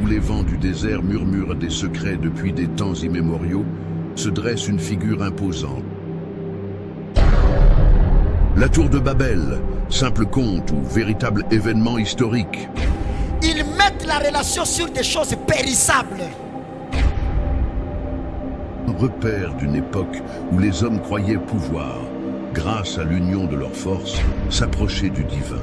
les vents du désert murmurent des secrets depuis des temps immémoriaux, se dresse une figure imposante. La tour de Babel, simple conte ou véritable événement historique. Ils mettent la relation sur des choses périssables. Repère d'une époque où les hommes croyaient pouvoir, grâce à l'union de leurs forces, s'approcher du divin.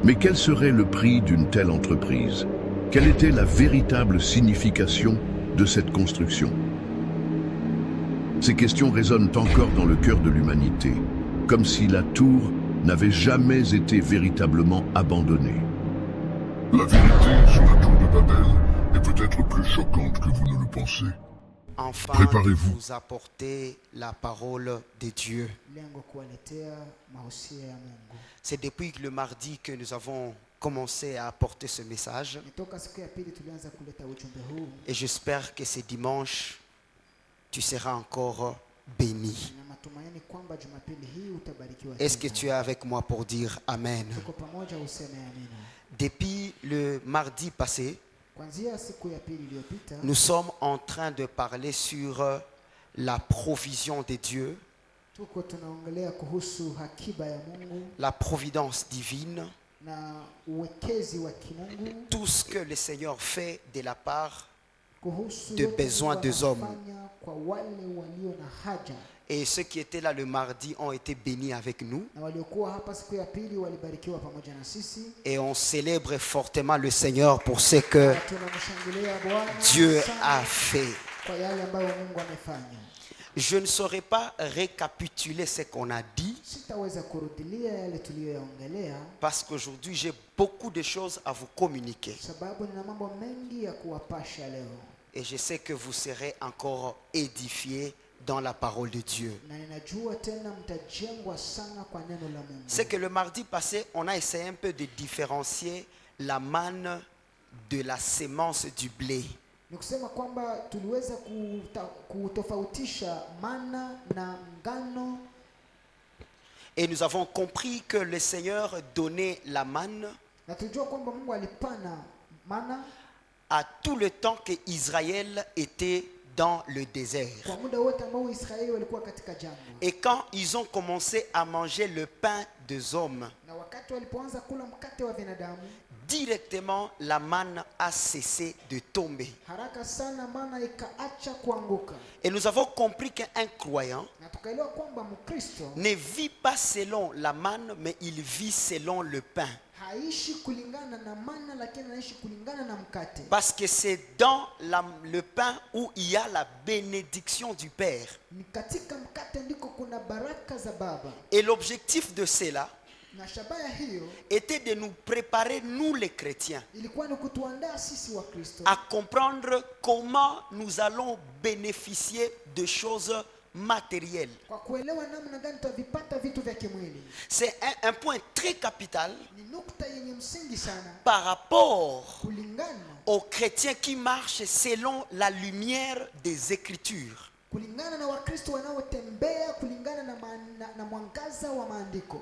Mais quel serait le prix d'une telle entreprise? Quelle était la véritable signification de cette construction? Ces questions résonnent encore dans le cœur de l'humanité, comme si la tour n'avait jamais été véritablement abandonnée. La vérité sur la tour de Babel est peut-être plus choquante que vous ne le pensez. Enfin, Préparez-vous. vous apporter la parole de Dieu. C'est depuis le mardi que nous avons commencé à apporter ce message. Et j'espère que ce dimanche, tu seras encore béni. Est-ce que tu es avec moi pour dire Amen? Depuis le mardi passé, nous sommes en train de parler sur la provision de Dieu, la providence divine, tout ce que le Seigneur fait de la part de besoins des hommes. Et ceux qui étaient là le mardi ont été bénis avec nous. Et on célèbre fortement le Seigneur pour ce que Dieu a fait. Je ne saurais pas récapituler ce qu'on a dit, parce qu'aujourd'hui j'ai beaucoup de choses à vous communiquer. Et je sais que vous serez encore édifiés dans la parole de Dieu. C'est que le mardi passé, on a essayé un peu de différencier la manne de la sémence du blé. Et nous avons compris que le Seigneur donnait la manne à tout le temps qu'Israël était dans le désert. Et quand ils ont commencé à manger le pain des hommes, directement la manne a cessé de tomber. Et nous avons compris qu'un croyant ne vit pas selon la manne, mais il vit selon le pain. Parce que c'est dans le pain où il y a la bénédiction du Père. Et l'objectif de cela était de nous préparer, nous les chrétiens, à comprendre comment nous allons bénéficier de choses matérielles. C'est un point très capital par rapport aux chrétiens qui marchent selon la lumière des Écritures.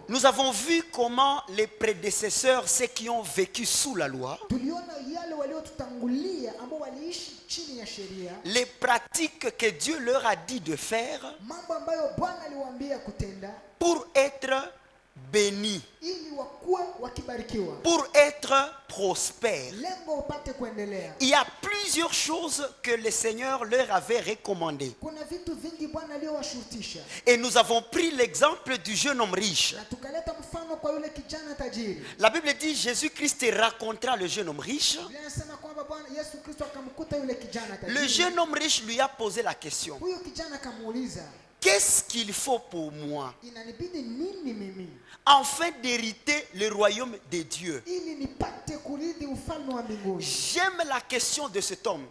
Nous avons vu comment les prédécesseurs, ceux qui ont vécu sous la loi, les pratiques que Dieu leur a dit de faire pour être bénis, pour être prospères. Il y a plusieurs choses que le Seigneur leur avait recommandées. Et nous avons pris l'exemple du jeune homme riche. La Bible dit Jésus-Christ racontera le jeune homme riche. Le jeune homme riche lui a posé la question: qu'est-ce qu'il faut pour moi afin d'hériter le royaume de Dieu? J'aime la question de cet homme.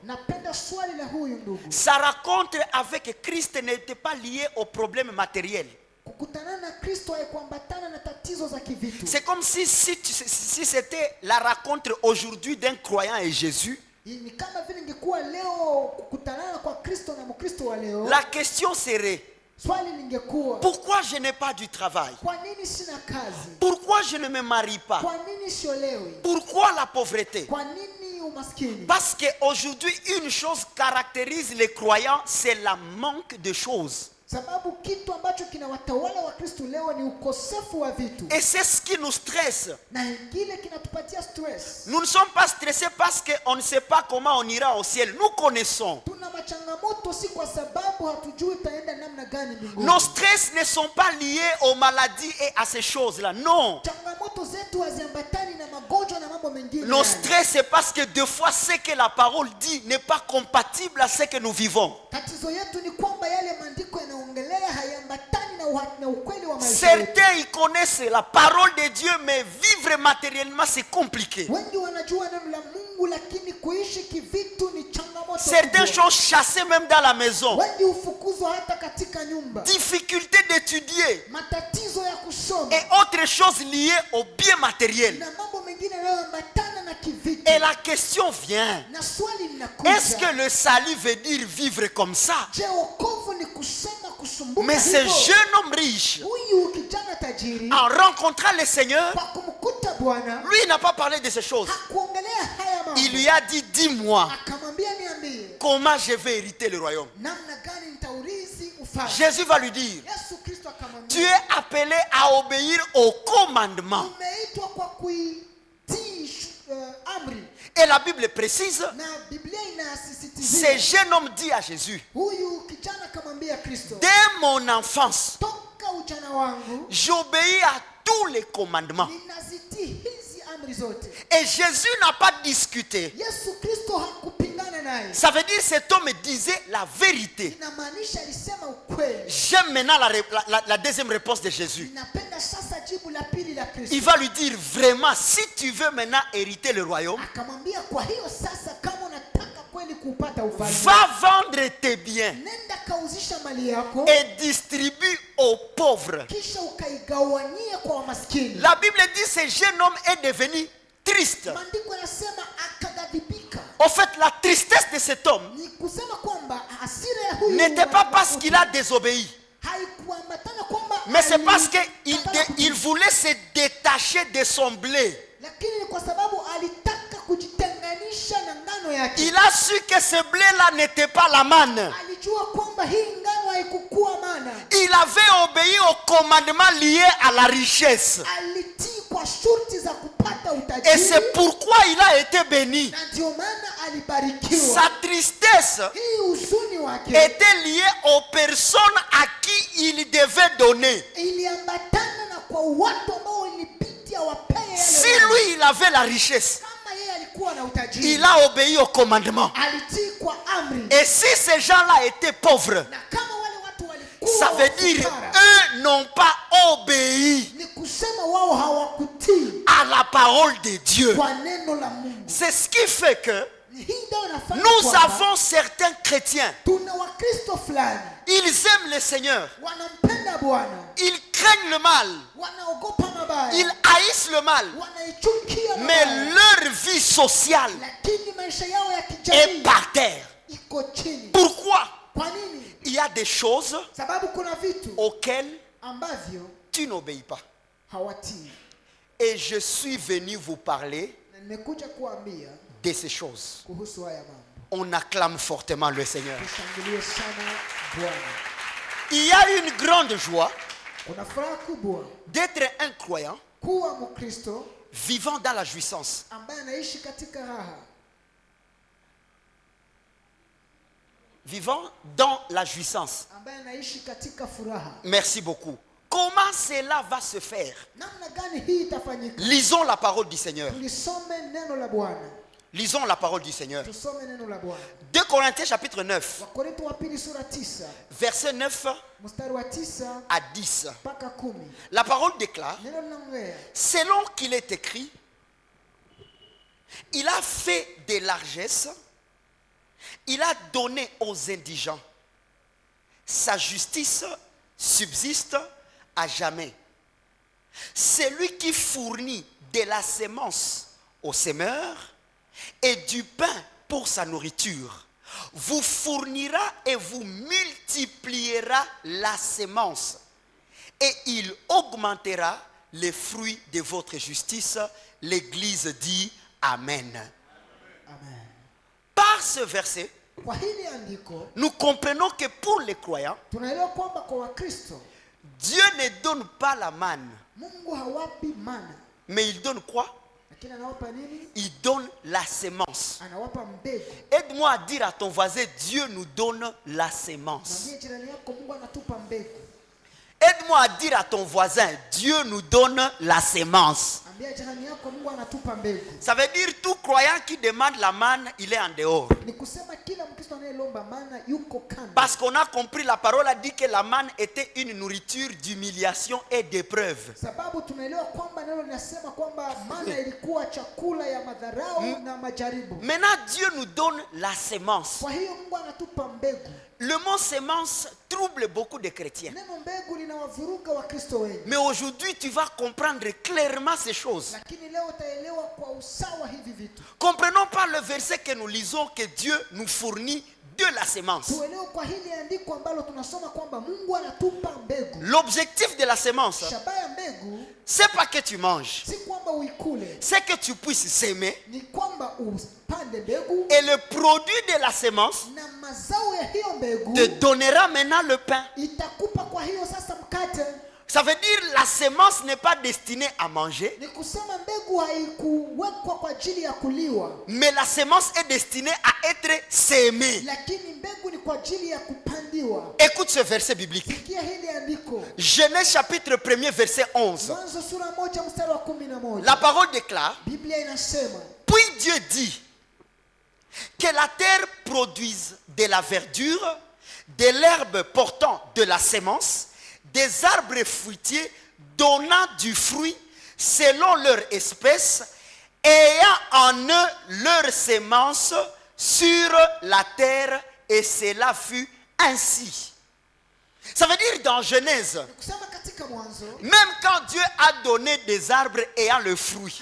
Sa rencontre avec Christ n'était pas liée aux problèmes matériels. C'est comme si c'était la rencontre aujourd'hui d'un croyant et Jésus. La question serait: pourquoi je n'ai pas du travail? Pourquoi je ne me marie pas? Pourquoi la pauvreté? Parce qu'aujourd'hui, une chose caractérise les croyants, c'est le manque de choses. Et c'est ce qui nous stresse. Nous ne sommes pas stressés parce qu'on ne sait pas comment on ira au ciel. Nous connaissons. Nos stress ne sont pas liés aux maladies et à ces choses-là. Non. Nos stress, c'est parce que des fois, ce que la parole dit n'est pas compatible à ce que nous vivons. Certains ils connaissent la parole de Dieu, mais vivre matériellement c'est compliqué. Certains sont chassés même dans la maison. Difficulté d'étudier et autres choses liées au bien matériel. Et la question vient, est-ce que le salut veut dire vivre comme ça? Mais ce jeune homme riche, en rencontrant le Seigneur, lui n'a pas parlé de ces choses. Il lui a dit, dis-moi, comment je vais hériter le royaume? Jésus va lui dire, tu es appelé à obéir au commandement. Et la Bible précise, ce jeune homme dit à Jésus, dès mon enfance, j'obéis à tous les commandements. Et Jésus n'a pas discuté. Ça veut dire que cet homme disait la vérité. J'aime maintenant la deuxième réponse de Jésus. Il va lui dire vraiment, si tu veux maintenant hériter le royaume, va vendre tes biens et distribue aux pauvres. La Bible dit que ce jeune homme est devenu triste. En fait, la tristesse de cet homme n'était pas parce qu'il a désobéi, mais c'est parce qu'il voulait se détacher de son blé. Il a su que ce blé-là n'était pas la manne. Il avait obéi au commandement lié à la richesse. Et c'est pourquoi il a été béni. Sa tristesse était liée aux personnes à qui il devait donner. Si lui, il avait la richesse, il a obéi au commandement. Et si ces gens-là étaient pauvres, ça veut dire eux n'ont pas obéi à la parole de Dieu. C'est ce qui fait que nous avons certains chrétiens. Ils aiment le Seigneur. Ils craignent le mal. Ils haïssent le mal. Mais leur vie sociale est par terre. Pourquoi? Il y a des choses auxquelles tu n'obéis pas. Et je suis venu vous parler de ces choses. On acclame fortement le Seigneur. Il y a une grande joie d'être un croyant vivant dans la jouissance. Vivant dans la jouissance. Merci beaucoup. Comment cela va se faire? Lisons la parole du Seigneur. Lisons la parole du Seigneur. 2 Corinthiens chapitre 9. Verset 9 à 10. La parole déclare, selon qu'il est écrit, il a fait des largesses, il a donné aux indigents. Sa justice subsiste à jamais. Celui qui fournit de la sémence aux semeurs et du pain pour sa nourriture vous fournira et vous multipliera la sémence et il augmentera les fruits de votre justice. L'Église dit Amen. Amen. Par ce verset, nous comprenons que pour les croyants, Dieu ne donne pas la manne. Mais il donne quoi? Il donne la sémence. Aide-moi à dire à ton voisin, Dieu nous donne la sémence. Aide-moi à dire à ton voisin, Dieu nous donne la sémence. Ça veut dire tout croyant qui demande la manne, il est en dehors. Parce qu'on a compris, la parole a dit que la manne était une nourriture d'humiliation et d'épreuve. Maintenant, Dieu nous donne la sémence. Le mot sémence trouble beaucoup de chrétiens. Mais aujourd'hui, tu vas comprendre clairement ces choses. Comprenons par le verset que nous lisons que Dieu nous fournit de la sémence. L'objectif de la sémence, c'est pas que tu manges, c'est que tu puisses s'aimer. Et le produit de la sémence te donnera maintenant le pain. Ça veut dire la sémence n'est pas destinée à manger, mais la sémence est destinée à être sémée. Écoute ce verset biblique. Genèse chapitre 1er verset 11. La parole déclare: puis Dieu dit que la terre produise de la verdure, de l'herbe portant de la sémence, des arbres fruitiers donnant du fruit selon leur espèce, ayant en eux leur sémence sur la terre, et cela fut ainsi. Ça veut dire dans Genèse, même quand Dieu a donné des arbres ayant le fruit,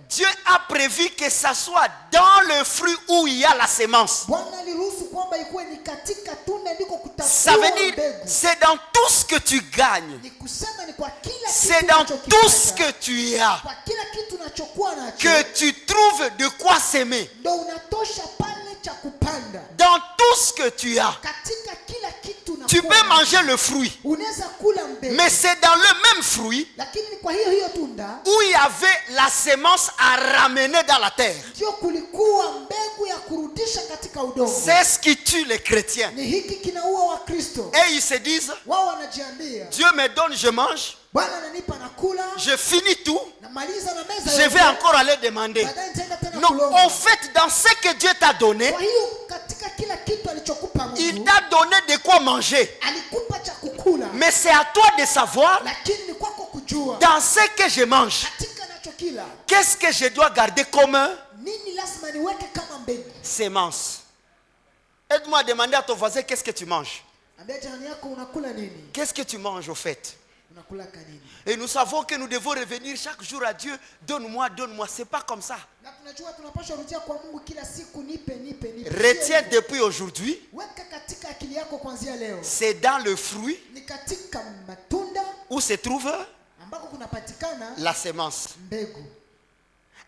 Dieu a prévu que ça soit dans le fruit où il y a la sémence. Ça veut dire, c'est dans tout ce que tu gagnes, c'est dans tout ce que tu as que tu trouves de quoi s'aimer. Dans tout ce que tu as, tu peux manger le fruit, mais c'est dans le même fruit où il y avait la sémence à ramener dans la terre. C'est ce qui tue les chrétiens. Et ils se disent, Dieu me donne, je mange, je finis tout, je vais encore aller demander. Non, en fait, dans ce que Dieu t'a donné, il t'a donné de quoi manger. Mais c'est à toi de savoir, dans ce que je mange, qu'est-ce que je dois garder comme sémence. Aide-moi à demander à ton voisin, qu'est-ce que tu manges? Qu'est-ce que tu manges au fait? Et nous savons que nous devons revenir chaque jour à Dieu. Donne-moi, donne-moi. C'est pas comme ça. Retiens depuis aujourd'hui, c'est dans le fruit où se trouve la sémence.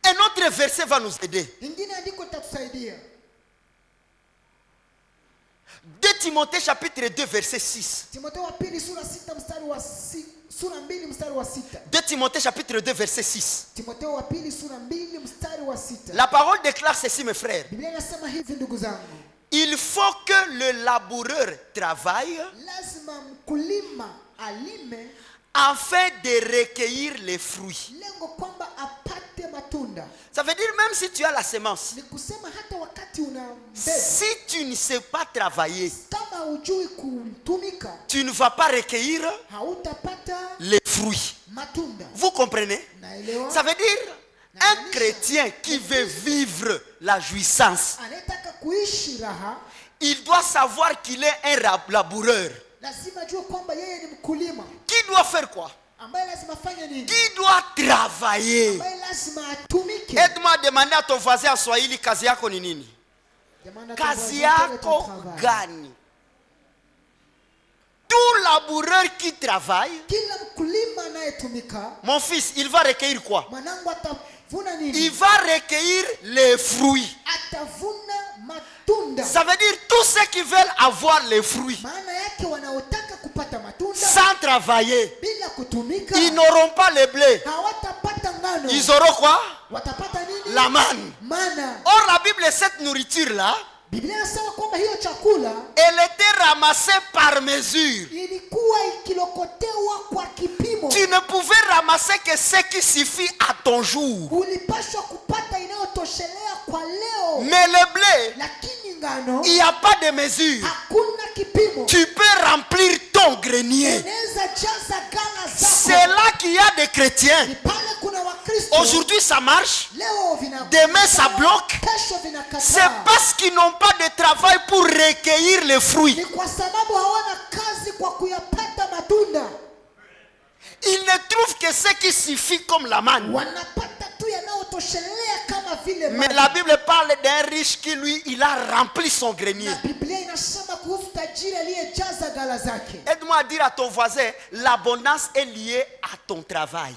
Un autre verset va nous aider. 2 Timothée chapitre 2 verset 6. 2 Timothée chapitre 2 verset 6. La parole déclare ceci, mes frères. Il faut que le laboureur travaille afin de recueillir les fruits. Ça veut dire même si tu as la sémence, si tu ne sais pas travailler, tu ne vas pas recueillir les fruits. Vous comprenez? Ça veut dire un chrétien qui veut vivre la jouissance, il doit savoir qu'il est un laboureur. Qui doit faire quoi? Qui doit travailler? Aide-moi à demander à ton voisin en Swahili, kazi yako ni nini? Kazi yako gani? Tout laboureur qui travaille, mon fils, il va recueillir quoi? il va recueillir les fruits. Ça veut dire tous ceux qui veulent avoir les fruits sans travailler, ils n'auront pas le blé. Ils auront quoi? La manne. Or la Bible, cette nourriture-là, elle était ramassée par mesure. Tu ne pouvais ramasser que ce qui suffit à ton jour. Mais le blé, il n'y a pas de mesure. Tu peux remplir ton grenier. C'est là qu'il y a des chrétiens. Aujourd'hui ça marche, demain ça bloque. C'est parce qu'ils n'ont pas de travail pour recueillir les fruits. Ils ne trouvent que ce qui suffit comme la manne. Mais la Bible parle d'un riche qui lui, il a rempli son grenier. Aide-moi à dire à ton voisin, l'abondance est liée à ton travail.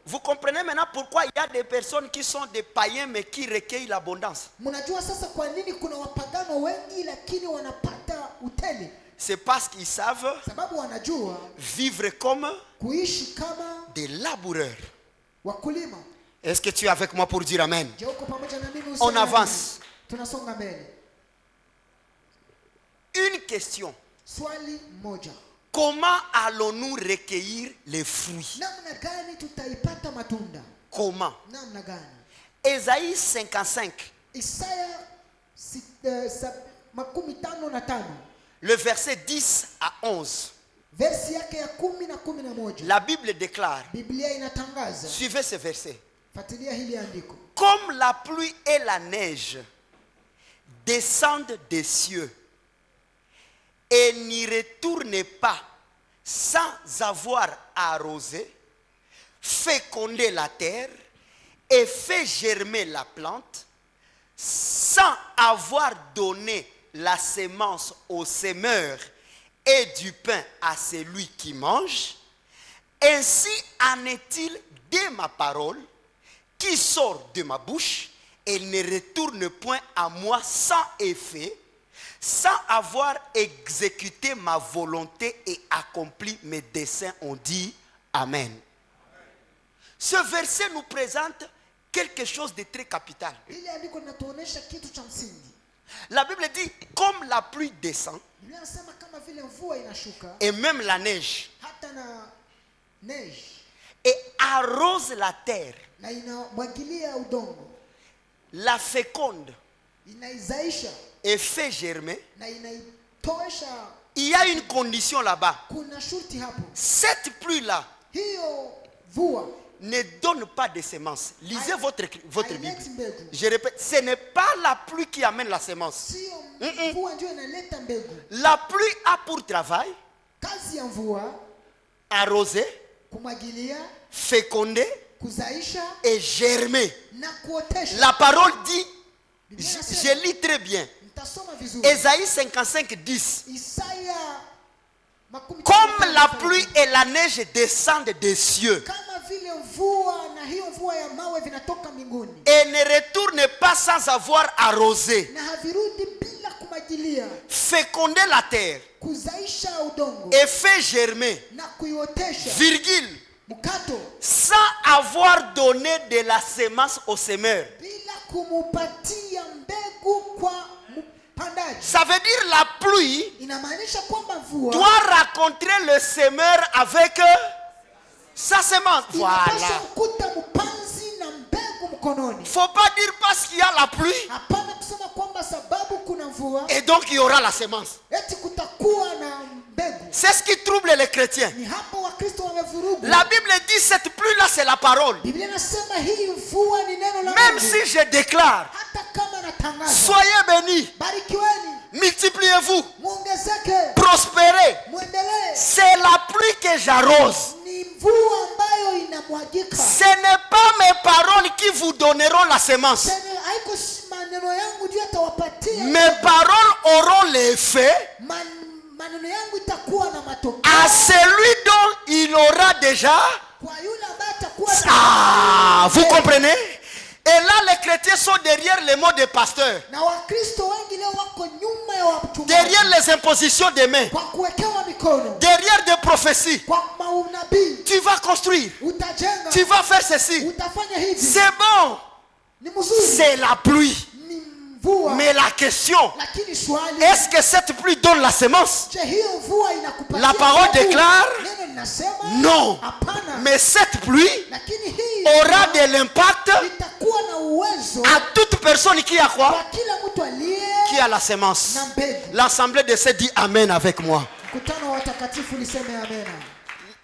Vous comprenez maintenant pourquoi il y a des personnes qui sont des païens mais qui recueillent l'abondance. C'est parce qu'ils savent vivre comme des laboureurs. Est-ce que tu es avec moi pour dire amen? On avance. Une question. Comment allons-nous recueillir les fruits? Comment? Ésaïe 55. Le verset 10 à 11. La Bible déclare. Suivez ce verset. Comme la pluie et la neige descendent des cieux et n'y retournent pas sans avoir arrosé, fécondé la terre et fait germer la plante, sans avoir donné la semence au semeur et du pain à celui qui mange, ainsi en est-il de ma parole qui sort de ma bouche et ne retourne point à moi sans effet, sans avoir exécuté ma volonté et accompli mes desseins. On dit Amen. Ce verset nous présente quelque chose de très capital. La Bible dit, comme la pluie descend, et même la neige, et arrose la terre, la féconde, et fait germer, il y a une condition là-bas. Cette pluie-là ne donne pas de semences. Lisez votre Bible. Je répète, ce n'est pas la pluie qui amène la semence. La pluie a pour travail arroser, féconder et germer. La parole dit, je lis très bien, Ésaïe 55, 10. Comme la pluie et la neige descendent des cieux et ne retournent pas sans avoir arrosé, féconder la terre et fait germer, virgule, sans avoir donné de la semence au semeur. Ça veut dire la pluie doit rencontrer le semeur avec sa semence. Voilà. Il ne faut pas dire parce qu'il y a la pluie et donc il y aura la semence. C'est ce qui trouble les chrétiens. La Bible dit cette pluie-là c'est la parole. Même si je déclare, soyez bénis, multipliez-vous, prospérez, c'est la pluie que j'arrose. Ce n'est pas mes paroles qui vous donneront la semence. Mes paroles auront l'effet à celui dont il aura déjà... Ah, vous comprenez? Et là, les chrétiens sont derrière les mots des pasteurs. Derrière les impositions des mains. Derrière des prophéties. Tu vas construire. Tu vas faire ceci. C'est bon. C'est la pluie. Mais la question, est-ce que cette pluie donne la semence? La parole déclare non. Mais cette pluie aura de l'impact à toute personne qui a quoi? Qui a la semence. L'assemblée de ces dit amen avec moi.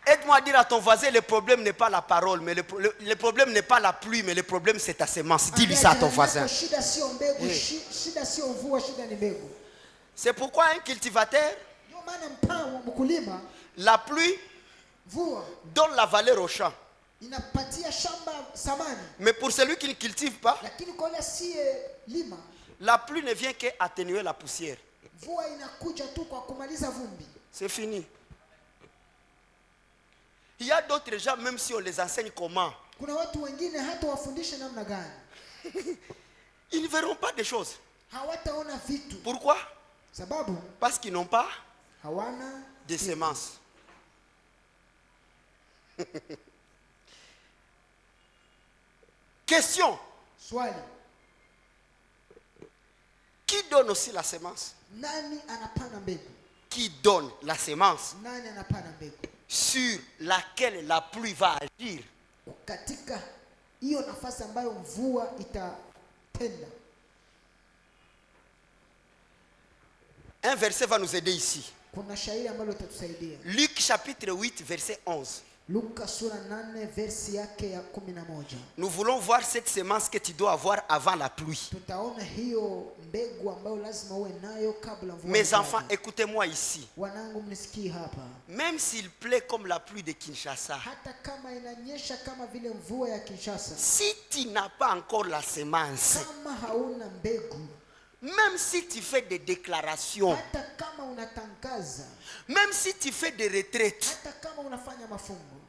Aide-moi à dire à ton voisin, le problème n'est pas la parole, mais le problème n'est pas la pluie, mais le problème c'est ta semence. Dis-lui ça à ton voisin. C'est pourquoi un cultivateur, la pluie donne la valeur au champ. Mais pour celui qui ne cultive pas, la pluie ne vient qu'atténuer la poussière. C'est fini. Il y a d'autres gens, même si on les enseigne comment, ils ne verront pas des choses. Pourquoi? Parce qu'ils n'ont pas de semences. Question. Qui donne aussi la semence? Qui donne la semence sur laquelle la pluie va agir? Un verset va nous aider ici. Luc chapitre 8 verset 11. Nous voulons voir cette semence que tu dois avoir avant la pluie. Mes enfants, écoutez-moi ici. Même s'il plaît comme la pluie de Kinshasa, si tu n'as pas encore la semence, même si tu fais des déclarations, même si tu fais des retraites,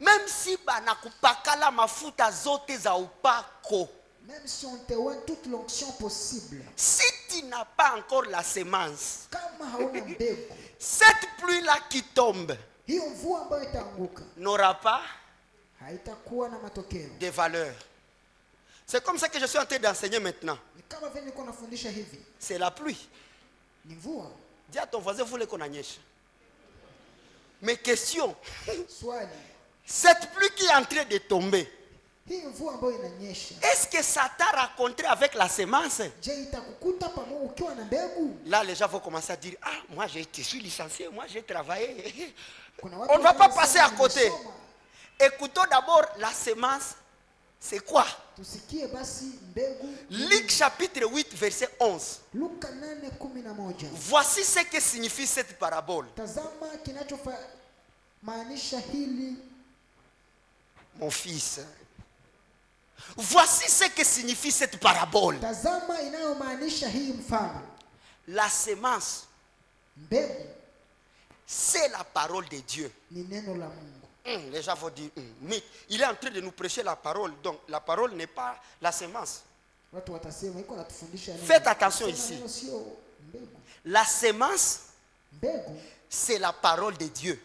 même si banakupakala mafuta zote za upako, même si on te donne toute l'onction possible, si tu n'as pas encore la semence, cette pluie là qui tombe n'aura pas de valeur. C'est comme ça que je suis en train d'enseigner maintenant. C'est la pluie. Dis à ton voisin, vous voulez qu'on agnèche. Mais question, cette pluie qui est en train de tomber, est-ce que ça t'a rencontré avec la semence? Là, les gens vont commencer à dire, ah, moi je suis licencié, moi j'ai travaillé. On ne va pas passer à côté. Écoutons d'abord la semence. C'est quoi? Luc chapitre 8 verset 11. Voici ce que signifie cette parabole. Mon fils, voici ce que signifie cette parabole. La semence, c'est la parole de Dieu. Les gens vont dire, mais il est en train de nous prêcher la parole. Donc la parole n'est pas la semence. Faites attention ici. La semence, c'est la parole de Dieu.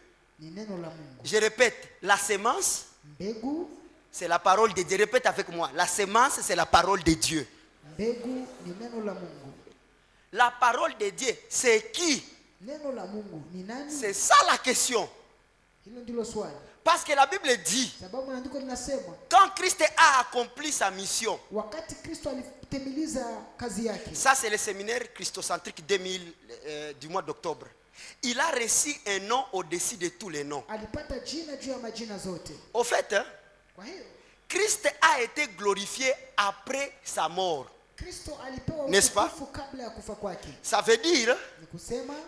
Je répète, la semence, c'est la parole de Dieu. Répète avec moi. La semence, c'est la parole de Dieu. La parole de Dieu, c'est qui? C'est ça la question. Parce que la Bible dit, quand Christ a accompli sa mission, ça c'est le séminaire christocentrique 2000 du mois d'octobre, il a reçu un nom au-dessus de tous les noms. Au fait, Christ a été glorifié après sa mort. N'est-ce pas? Ça veut dire,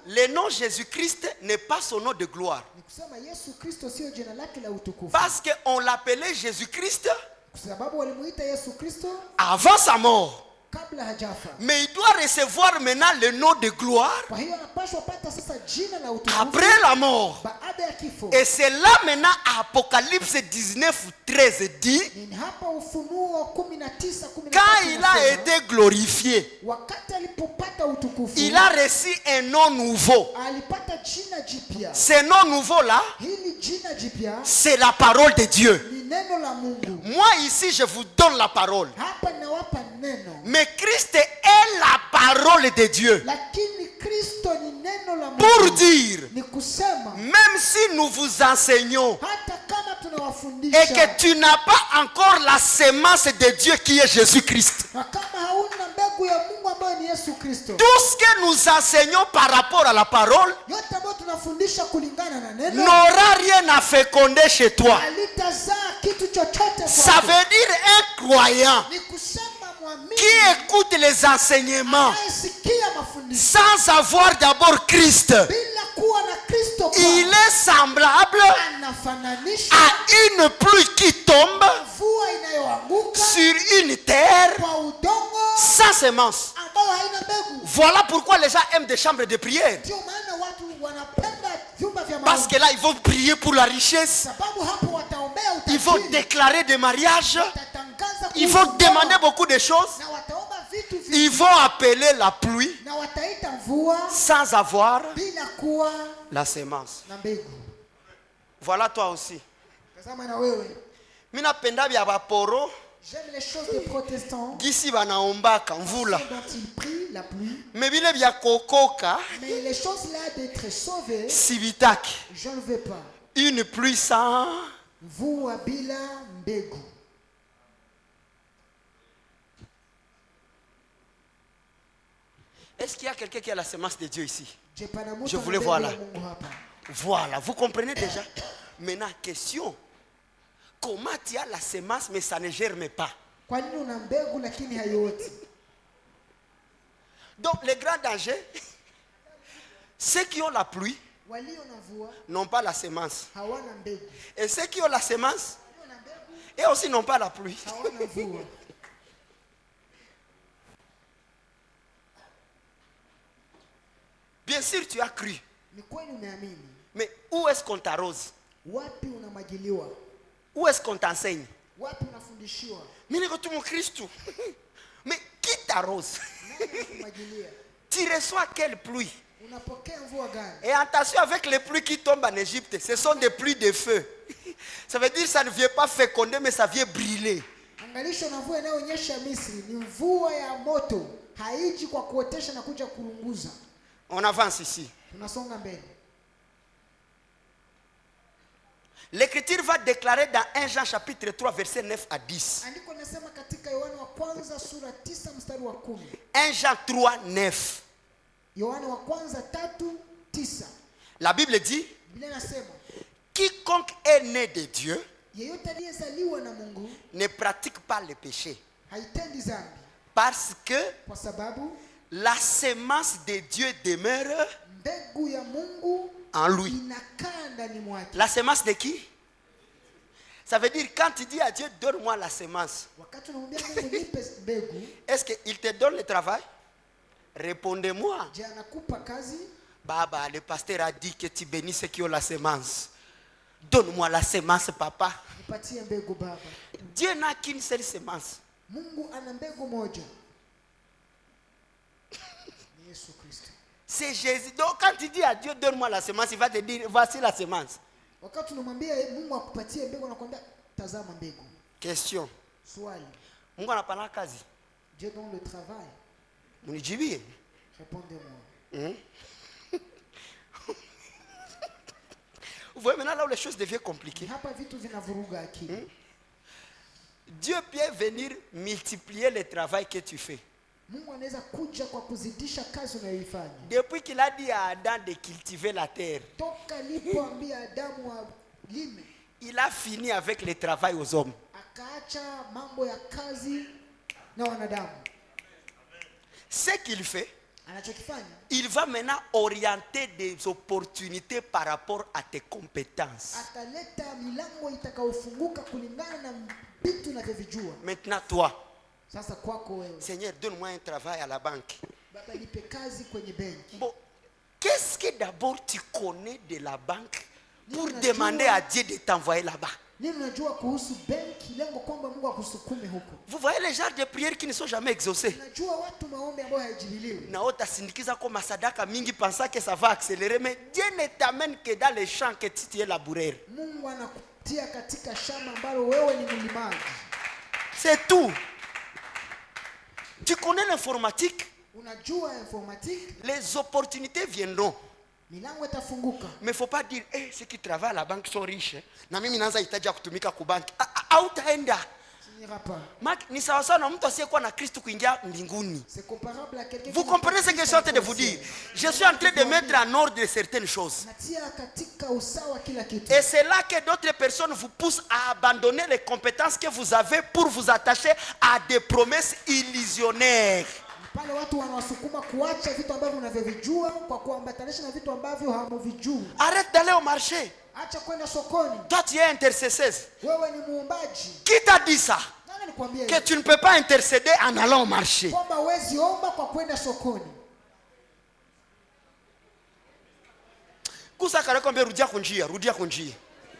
le nom Jésus-Christ n'est pas son nom de gloire. Parce qu'on l'appelait Jésus-Christ avant sa mort. Mais il doit recevoir maintenant le nom de gloire après la mort. Et c'est là maintenant Apocalypse 19, 13 dit, quand il a été glorifié, il a reçu un nom nouveau. Ce nom nouveau là, c'est la parole de Dieu. Moi ici je vous donne la parole. Mais Christ est la parole de Dieu. Pour dire, même si nous vous enseignons et que tu n'as pas encore la sémence de Dieu qui est Jésus-Christ, tout ce que nous enseignons par rapport à la parole n'aura rien à féconder chez toi. Ça veut dire un croyant qui écoute les enseignements sans avoir d'abord Christ, il est semblable à une pluie qui tombe sur une terre sans semence. Voilà pourquoi les gens aiment des chambres de prière. Parce que là, ils vont prier pour la richesse. Ils vont déclarer des mariages. Ils vont demander beaucoup de choses. Ils vont appeler la pluie sans avoir la sémence. Voilà toi aussi. J'aime les choses des protestants. Gisi banaombaka mvula. Dont ils prient la pluie. Mais bile bya kokoka. Mais les choses là d'être sauvés. Sibitaki. Je ne veux pas. Une pluie sans. Vous abila mbegu. Est-ce qu'il y a quelqu'un qui a la semence de Dieu ici? Je voulais voir là. Voilà, vous comprenez déjà. Maintenant, question. Comment tu as la semence mais ça ne germe pas? Donc, le grand danger, ceux qui ont la pluie n'ont pas la semence. Et ceux qui ont la semence, et aussi n'ont pas la pluie. Bien sûr, tu as cru. Mais où est-ce qu'on t'arrose? Où est-ce qu'on t'enseigne? Mais mon Christ. Mais qui t'arrose? Tu reçois quelle pluie? Et attention avec les pluies qui tombent en Égypte, ce sont des pluies de feu. Ça veut dire que ça ne vient pas féconder, mais ça vient brûler. On avance ici. L'Écriture va déclarer dans 1 Jean chapitre 3 verset 9 à 10. 1 Jean 3 9. La Bible dit, quiconque est né de Dieu ne pratique pas le péché. Parce que la sémence de Dieu demeure en lui. La sémence de qui? Ça veut dire quand tu dis à Dieu, donne-moi la sémence. Est-ce qu'il te donne le travail? Répondez-moi. Baba, le pasteur a dit que tu bénis ceux qui ont la sémence. Donne-moi la sémence, papa. Dieu n'a qu'une seule sémence. C'est Jésus. Donc quand tu dis à Dieu, donne-moi la semence, il va te dire, voici la semence. Question. Mungu anapana kazi. Dieu donne le travail. Munijibie. Répondez-moi. Vous voyez maintenant là où les choses deviennent compliquées. Dieu peut venir multiplier le travail que tu fais. Depuis qu'il a dit à Adam de cultiver la terre, il a fini avec le travail aux hommes. Ce qu'il fait, il va maintenant orienter des opportunités par rapport à tes compétences. Maintenant toi, Seigneur, donne-moi un travail à la banque. Baba nipe kazi kwenye benki. Bon, qu'est-ce que d'abord tu connais de la banque pour demander à Dieu de t'envoyer là-bas? Vous voyez les genres de prières qui ne sont jamais exaucées. Naota sindikiza ko masadaka mingi pensa que ça va accélérer, mais Dieu ne t'amène que dans les champs que tu es laboureur. C'est tout. Tu connais l'informatique? Les opportunités viendront. Mais il ne faut pas dire, ceux qui travaillent à la banque sont riches. Vous comprenez ce que je suis en train de vous dire? Je suis en train de mettre en ordre certaines choses. Et c'est là que d'autres personnes vous poussent à abandonner les compétences que vous avez pour vous attacher à des promesses illusionnaires. Arrête d'aller au marché. Toi tu es intercesseuse. Qui t'a dit ça? Que tu ne peux pas intercéder en allant au marché.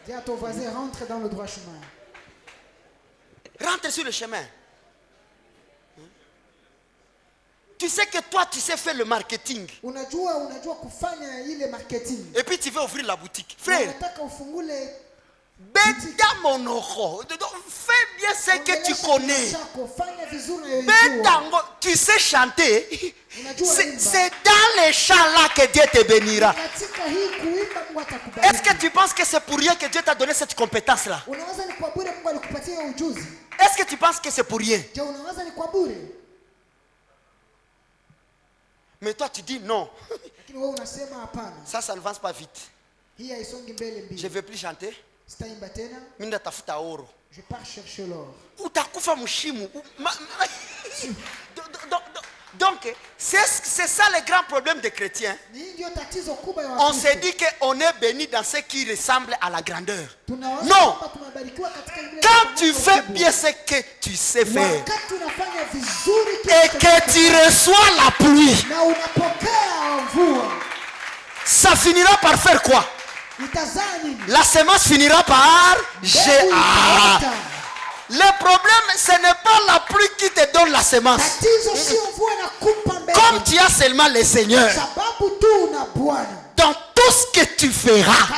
Dis à ton voisin, rentre dans le droit chemin. Rentre sur le chemin. Tu sais que toi, tu sais faire le marketing. Et puis tu veux ouvrir la boutique. Frère, fais bien ce que tu connais. Tu sais chanter. C'est dans les chants là que Dieu te bénira. Est-ce que tu penses que c'est pour rien que Dieu t'a donné cette compétence là? Est-ce que tu penses que c'est pour rien? Mais toi tu dis non. Ça ne avance pas vite. Je ne veux plus chanter. Je pars chercher l'or. Donc, c'est ça le grand problème des chrétiens. On s'est dit qu'on est béni dans ce qui ressemble à la grandeur. Non. Quand tu fais bien ce que tu sais faire et que tu reçois la pluie, ça finira par faire quoi? La semence finira par le problème, ce n'est pas la pluie qui te donne la semence. Comme tu as seulement le Seigneur, dans tout ce que tu feras,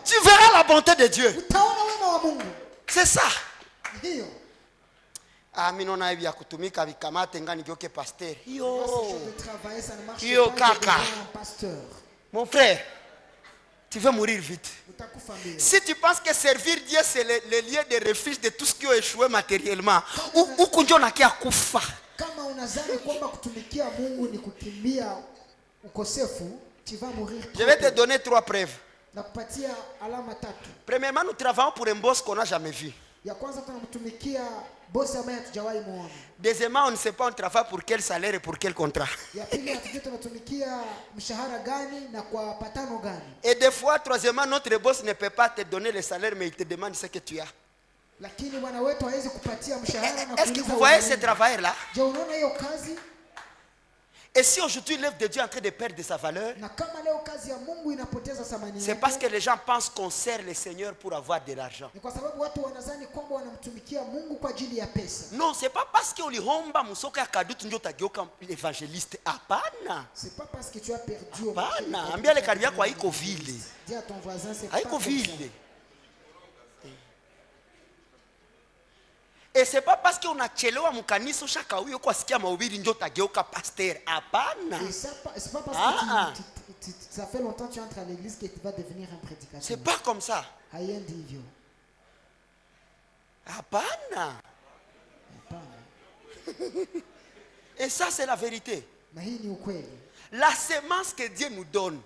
tu verras la bonté de Dieu. C'est ça. Yo kaka. Mon frère, tu veux mourir vite. Si tu penses que servir Dieu c'est le lieu de refuge de tout ce qui a échoué matériellement, ou kunjona kia kufa. Je vais te donner 3 preuves. Premièrement, nous travaillons pour un boss qu'on n'a jamais vu. Deuxièmement, on ne sait pas on travaille pour quel salaire et pour quel contrat. Et des fois, troisièmement, notre boss ne peut pas te donner le salaire, mais il te demande ce que tu as. Est-ce que vous voyez ce travail-là? Et si aujourd'hui l'œuvre de Dieu est en train de perdre de sa valeur, c'est parce que les gens pensent qu'on sert le Seigneur pour avoir de l'argent. Non, c'est pas parce que ulihomba musoka ya kadutu ndio utageuka l'évangéliste. Hapana. C'est pas parce que tu as perdu. Hapana, ambia le karibia kwa iko vile. Dis à ton voisin, c'est pas iko vile. Et c'est pas parce qu'on a chelewa mukanisa shaka huyo kwa sikia mahubiri ndio utageuka pasteur. Hapana. C'est pas parce que ça fait longtemps que tu entres à l'église que tu vas devenir un prédicateur. C'est pas comme ça. Hapana. Et ça c'est la vérité. La semence que Dieu nous donne,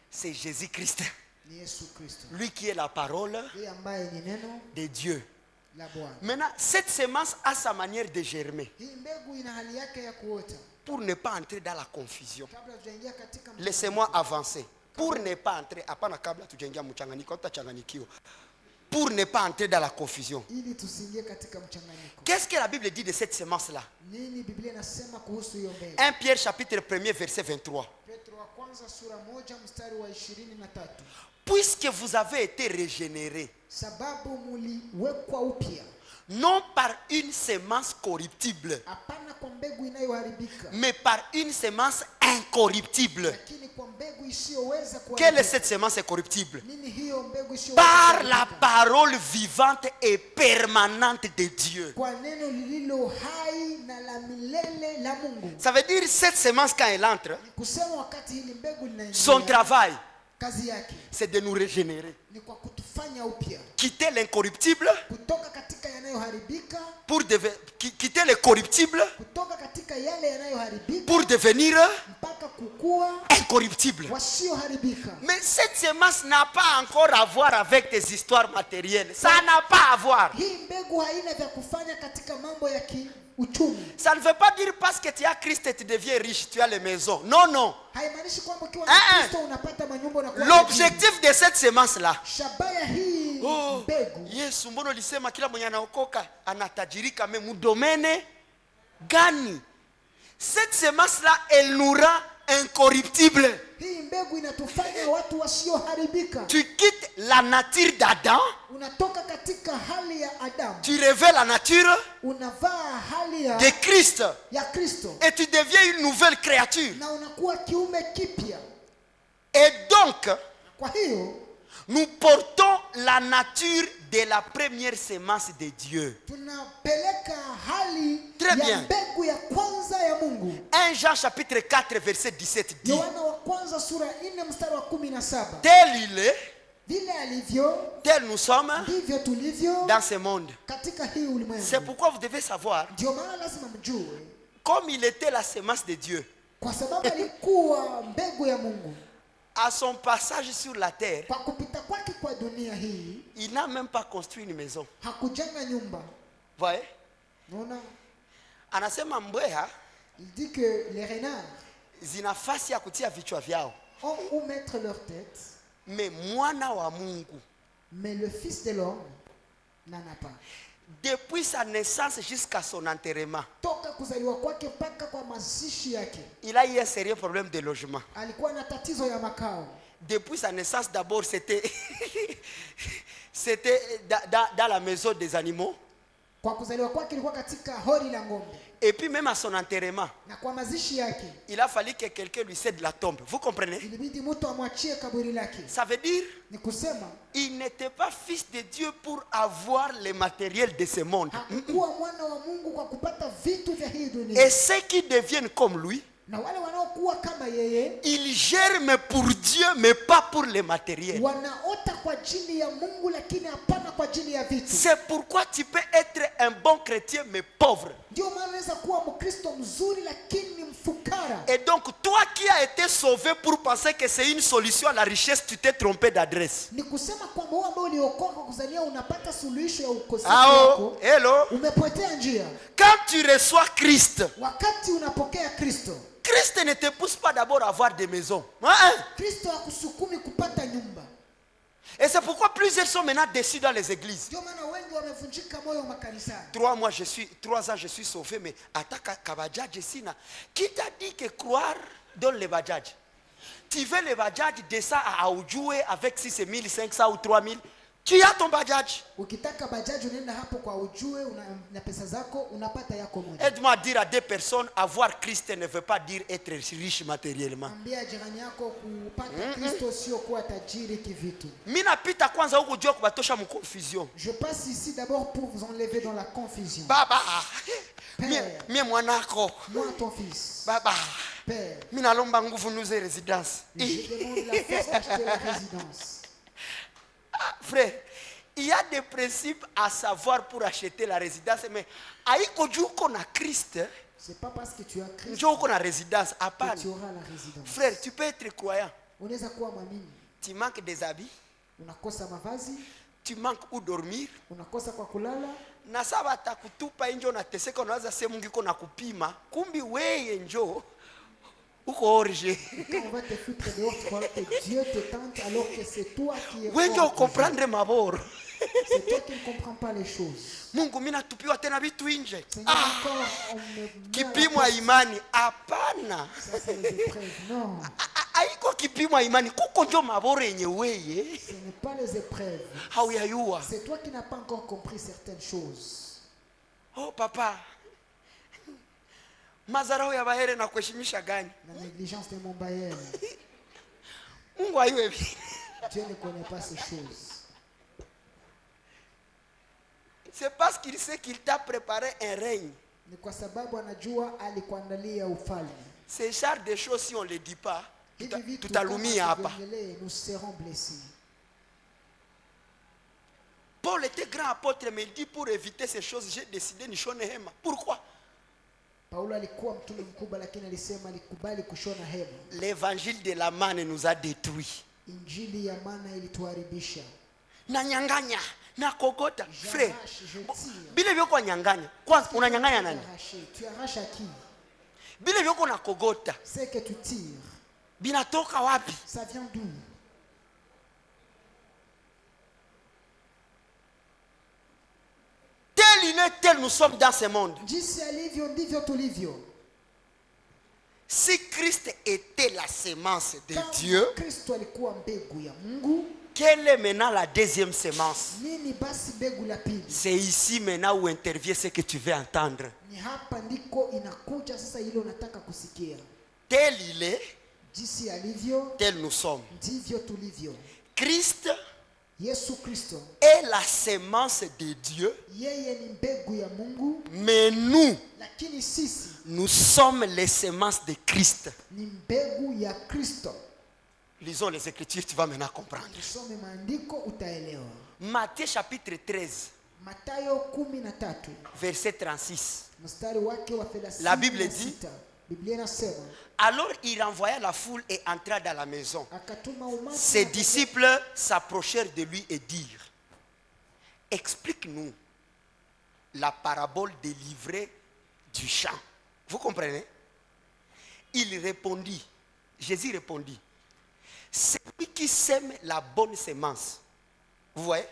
c'est Jésus-Christ. Lui qui est la parole de Dieu. Maintenant, cette semence a sa manière de germer. Pour ne pas entrer dans la confusion, laissez-moi avancer. Pour ne pas entrer, pour ne pas entrer dans la confusion. ili tusiingie katika mchanganyiko. Qu'est-ce que la Bible dit de cette semence-là? Nini Biblia inasema kuhusu hiyo mbegu? 1 Pierre chapitre 1 verset 23. Petro wa kwanza sura 1 mstari wa 23. Puisque vous avez été régénérés, Sababu muliwekwa upya, non par une semence corruptible, hapana kwa mbegu inayoharibika, mais par une semence incorruptible. lakini kwa mbegu isiyoweza Quelle est kuharibika. cette semence incorruptible? Nini hiyo mbegu isiyoweza Par la kuharibika? parole vivante et permanente de Dieu. Kwa neno lililo hai na la milele la Mungu. Ça veut dire cette semence quand elle entre, Ni kusema wakati hili mbegu son linaingia, travail, kazi yake c'est de nous régénérer. ni kwa kutufanya upya, Quitter l'incorruptible kutoka katika yanayoharibika, pour quitter le corruptible kutoka katika yale yanayoharibika pour devenir mpaka kukua incorruptible. wasioharibika. Mais cette semence n'a pas encore à voir avec tes histoires matérielles. Ça n'a pas à voir. Hii mbegu haina vya kufanya katika mambo ya kiuchumi. Ça ne veut pas dire parce que tu as Christ et tu deviens riche, tu as les maisons. Non, non. Haimaanishi kwamba ukiwa na Kristo unapata manyumba na kuwa L'objectif de cette semence-là. Shabaya hii mbegu. Yesu mbona ulisema kila mwenye anaokoka anatajirika mu domaine gani? Cette semence-là, elle nous rend incorruptible. Hii mbegu inatufanya watu wasioharibika. Tu quittes la nature d'Adam, Unatoka katika hali ya Adamu, tu revêts la nature unavaa hali de Christ ya Kristo et tu deviens une nouvelle créature. na unakuwa kiume kipya. Et donc, Kwa hiyo nous portons la nature de la première semence de Dieu. tunapeleka hali Très ya bien. mbegu ya kwanza ya Mungu. 1 Jean chapitre 4 verset 17 dit: Yohana wa kwanza sura 4 mstari wa 17. tel il est, Vile alivyo tel nous sommes ndivyo tulivyo dans ce monde. katika hii ulimwengu. C'est pourquoi vous devez savoir, Ndio maana lazima mjue, comme il était la semence de Dieu, kwa sababu alikuwa mbegu ya Mungu. à son passage sur la terre, Kwa kupita kwake kwa dunia hii il n'a même pas construit une maison. hakujenga nyumba. Voyez? Unaona, Anasema mbweha il dit que les renards zina nafasi ya kutia vichwa vyao, ont où mettre leur tête, mais mwana wa Mungu, mais le Fils de l'homme n'en a pas. depuis sa naissance jusqu'à son enterrement, Toka kuzaliwa kwake mpaka kwa mazishi yake il a eu un sérieux problème de logement. alikuwa na tatizo ya makao. Depuis sa naissance, d'abord, c'était dans la maison des animaux. Kwa kuzaliwa kwake ilikuwa katika hori la ng'ombe, Et puis même à son enterrement, na kwa mazishi yake il a fallu que quelqu'un lui cède la tombe. Vous comprenez? ilibidi mtu amwachie kaburi lake. Ça veut dire, Ni kusema il n'était pas fils de Dieu pour avoir le matériel de ce monde. hakukuwa mwana wa Mungu kwa kupata vitu vya hii dunia. Et ceux qui deviennent comme lui, Na wale wanaokuwa kama yeye ils germent pour Dieu, mais pas pour le matériel. wanaota kwa ajili ya Mungu, lakini hapana kwa ajili ya vitu. C'est pourquoi tu peux être un bon chrétien, mais pauvre. Ndio maana unaweza kuwa Mkristo mzuri lakini mfukara. Et donc, toi qui as été sauvé pour penser que c'est une solution à la richesse, tu t'es trompé d'adresse. Ni kusema kwamba wewe ambaye uliokoka kwa kuzaliwa unapata suluhisho ya ukosefu Ah wako, oh, hello. umepotea njia. Quand tu reçois Christ, Wakati unapokea Kristo, Christ ne te pousse pas d'abord à avoir des maisons. Hein? Kristo hakusukumi kupata nyumba. Et c'est pourquoi plusieurs sont maintenant déçus dans les églises. Ndio maana wengi wamevunjika moyo makanisani. 3 ans je suis sauvé, mais attaque kabadjadj sina. Qui t'a dit que croire donne les badjadj? Tu veux les badjadj, descends à Aoudjoué avec 6500 ou 3000. Tu as ton badjadj. Ukitaka bajaji unaenda hapo kwa ujue na pesa zako unapata yako moja. Aide-moi à dire à deux personnes, avoir Christ ne veut pas dire être riche matériellement. Ambia jirani yako kupata Kristo sio kuwa tajiri kivitu. Mimi napita kwanza huko jua kubatosha mu confusion. Je passe ici d'abord pour vous enlever dans la confusion. Baba, Père, mie mwanako. moi ton fils. Baba, Père, mimi nalomba nguvu nuze résidence. je demande la force d'acheter la résidence. Frère, il y a des principes à savoir pour acheter la résidence, mais aïko juko na Christ, C'est pas parce que tu as Christ juko na résidence, que apane. tu auras la résidence. Frère, tu peux être croyant. Unaweza kuwa mwamini, Tu manques des habits, unakosa mavazi, tu manques où dormir. unakosa kwa kulala, Na saba takutupa njo na teseka unaweza sema ngiko na kupima. Kumbi weye njo Uko origé. Quand on va te foutre dehors, tu crois que Dieu te tente alors que c'est toi qui es Wengi comprendre maboro. C'est toi qui ne comprends pas les choses. Mungu mimi natupiwa tena vitu nje. Seigneur, encore, on me Kipimo ya imani hapana. Ça c'est les épreuves. Non. Haiko kipimo ya imani kuko ndio maboro yenye weye. Ce n'est pas les épreuves. Hauyayua. C'est toi qui n'as pas encore compris certaines choses. Oh papa. Mazarao ya bahere na kuheshimisha gani? La négligence de mon bailleur. Mungu ayue. Dieu ne connaît pas ces choses. C'est parce qu'il sait qu'il t'a préparé un règne. Ni kwa sababu anajua alikuandalia ufalme. Ces genres de choses, si on ne les dit pas, Tout tutalumia hapa. nous serons blessés. Paul était grand apôtre, mais il dit pour éviter ces choses, j'ai décidé nishone hema. Pourquoi? Paulo alikuwa mtume mkubwa lakini alisema alikubali kushona hema. L'évangile de la manne nous a détruits. Injili ya maana ilituharibisha. Na nyanganya, na kogota, frère. Bile vyoko nyanganya. Kwanza unanyanganya nani? Tu arraches à qui? Bile vyoko na kogota. C'est que tu tires. Binatoka wapi? Ça vient d'où? Tel il est, tel nous sommes dans ce monde. Jinsi alivyo ndivyo tulivyo. Si Christ était la sémence de Dieu, Kristo alikuwa mbegu ya Mungu, quelle est maintenant la deuxième sémence? nini basi mbegu la pili? C'est ici maintenant où intervient ce que tu veux entendre. Ni hapa ndiko inakuja sasa ile unataka kusikia. Tel il est, Jinsi alivyo tel nous sommes. ndivyo tulivyo. Christ Yesu Kristo est la sémence de Dieu, yeye ni mbegu ya Mungu, mais nous, lakini sisi nous sommes les semences de Christ. ni mbegu ya Kristo. Lisons les Écritures, tu vas maintenant comprendre. Tusome maandiko utaelewa. Matthieu chapitre 13, Mathayo 13 verset 36. mstari wake wa 36. La Bible dit, Biblia inasema alors il renvoya la foule et entra dans la maison. akatuma umati. Ses disciples s'approchèrent de lui et dirent, explique-nous la parabole des livrets du champ. Vous comprenez? Il répondit, Jésus répondit, celui qui sème la bonne sémence. Vous voyez?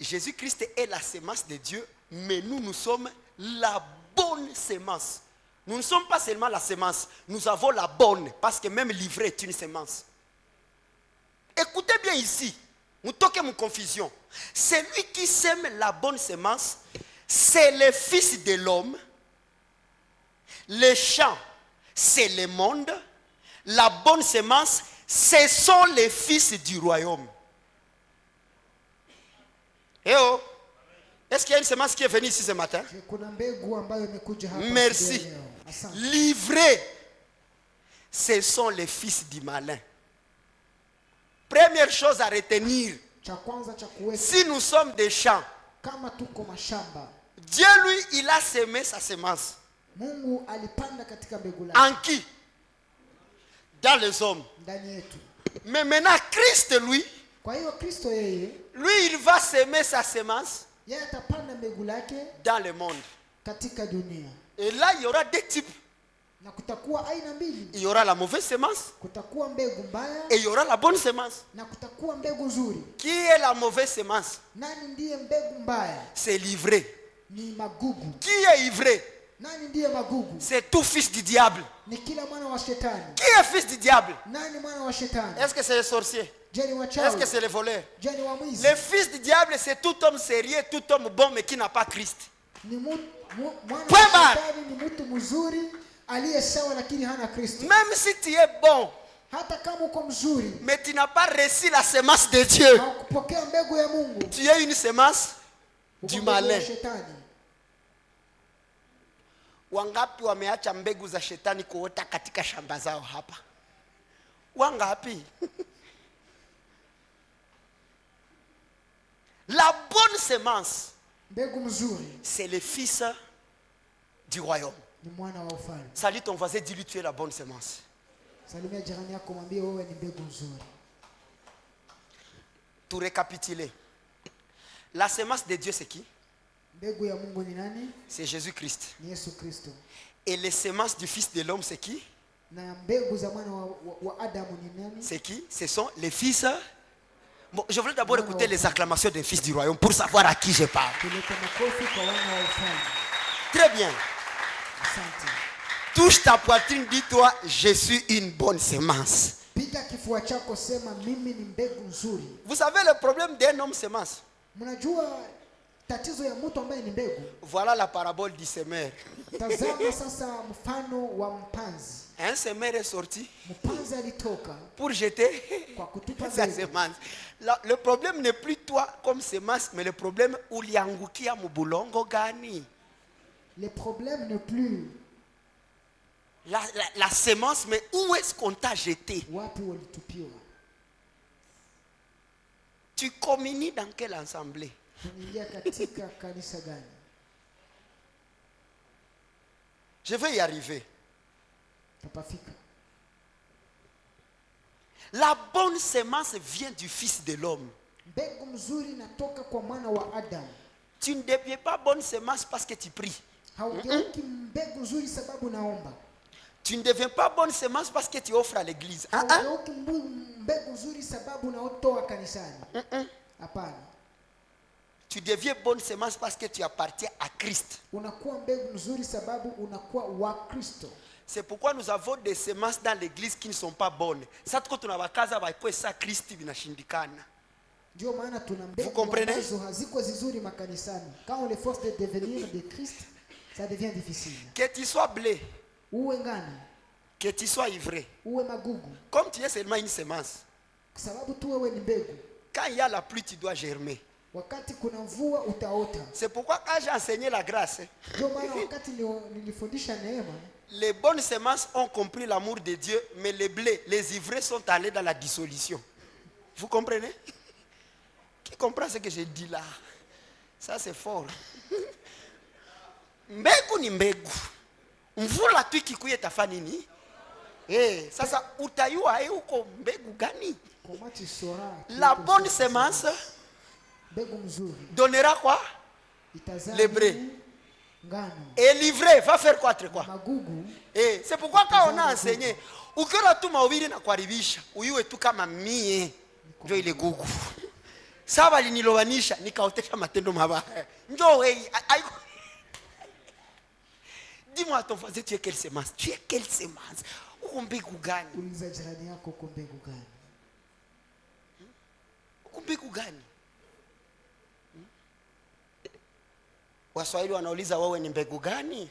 Jésus-Christ est la sémence de Dieu, mais nous sommes la bonne sémence. Nous ne sommes pas seulement la sémence, nous avons la bonne, parce que même l'ivraie est une sémence. Écoutez bien ici, nous toquons mon confusion. Celui qui sème la bonne sémence, c'est le Fils de l'homme. Le champ, c'est le monde. La bonne sémence, ce sont les fils du royaume. Eh oh! Est-ce qu'il y a une semence qui est venue ici ce matin? Merci. Livrés, ce sont les fils du malin. Première chose à retenir, si nous sommes des champs, Dieu lui, il a semé sa semence. En qui? Dans les hommes. Mais maintenant, Christ lui, il va semer sa semence dans le monde. Et là, il y aura deux types. Il y aura la mauvaise semence et il y aura la bonne semence. Qui est la mauvaise semence? C'est l'ivraie. Qui est ivraie? C'est tout fils du diable. Qui est fils du diable? Est-ce que c'est le sorcier? Est-ce que c'est le voleur? Le fils du diable, c'est tout homme sérieux, tout homme bon, mais qui n'a pas Christ. Point barre. Même si tu es bon, mais tu n'as pas reçu la semence de Dieu, tu es une semence du malin. Wangapi wameacha mbegu za shetani kuota katika shamba zao hapa? Wangapi? La bonne semence, c'est le fils du royaume. Salut ton voisin, dis-lui tu es la bonne semence. Pour récapituler, la semence de Dieu c'est qui? C'est Jésus-Christ. Et les semences du Fils de l'homme c'est qui? C'est qui? Ce sont les fils. Bon, je voulais d'abord écouter les acclamations des fils du royaume pour savoir à qui je parle. Très bien. Touche ta poitrine, dis-toi, je suis une bonne semence. Vous savez le problème d'un homme semence? Voilà la parabole du semeur. Un semeur est sorti pour jeter sa semence. Le problème n'est plus toi comme semence, mais le problème où liangukia mubulongo gani. Le problème n'est plus la semence, mais où est-ce qu'on t'a jeté? Tu communies dans quelle assemblée? Je vais y arriver. La bonne semence vient du Fils de l'homme. Tu ne deviens pas bonne semence parce que tu pries. Tu ne deviens pas bonne semence parce que tu offres à l'église. Tu deviens bonne semence parce que tu appartiens à Christ. C'est pourquoi nous avons des semences dans l'église qui ne sont pas bonnes. Vous comprenez? Quand on les force de devenir de Christ, ça devient difficile. Que tu sois blé, que tu sois ivré, comme tu es seulement une semence, quand il y a la pluie, tu dois germer. C'est pourquoi quand j'ai enseigné la grâce, les bonnes semences ont compris l'amour de Dieu, mais les blés, les ivrés sont allés dans la dissolution. Vous comprenez? Qui comprend ce que je dis là? Ça c'est fort. Mbegu ni mbegu. Mvula tu ikikuye tafa nini? Sasa utayua uko mbegu gani? La bonne semence donnera quoi? Les blés. Et livré va faire quoi? C'est pourquoi quand on a enseigné, ukiona tu mahubiri na kuharibisha, uyue tu kama mie ndio ile gugu. Saba linilowanisha nikaotesha matendo mabaya. Njoo dis-moi à ton voisin, tu es quelle semence? Tu es quelle semence? Uko mbegu gani? Uliza jirani yako uko mbegu gani? Uko mbegu gani? Waswahili wanauliza wewe ni mbegu gani?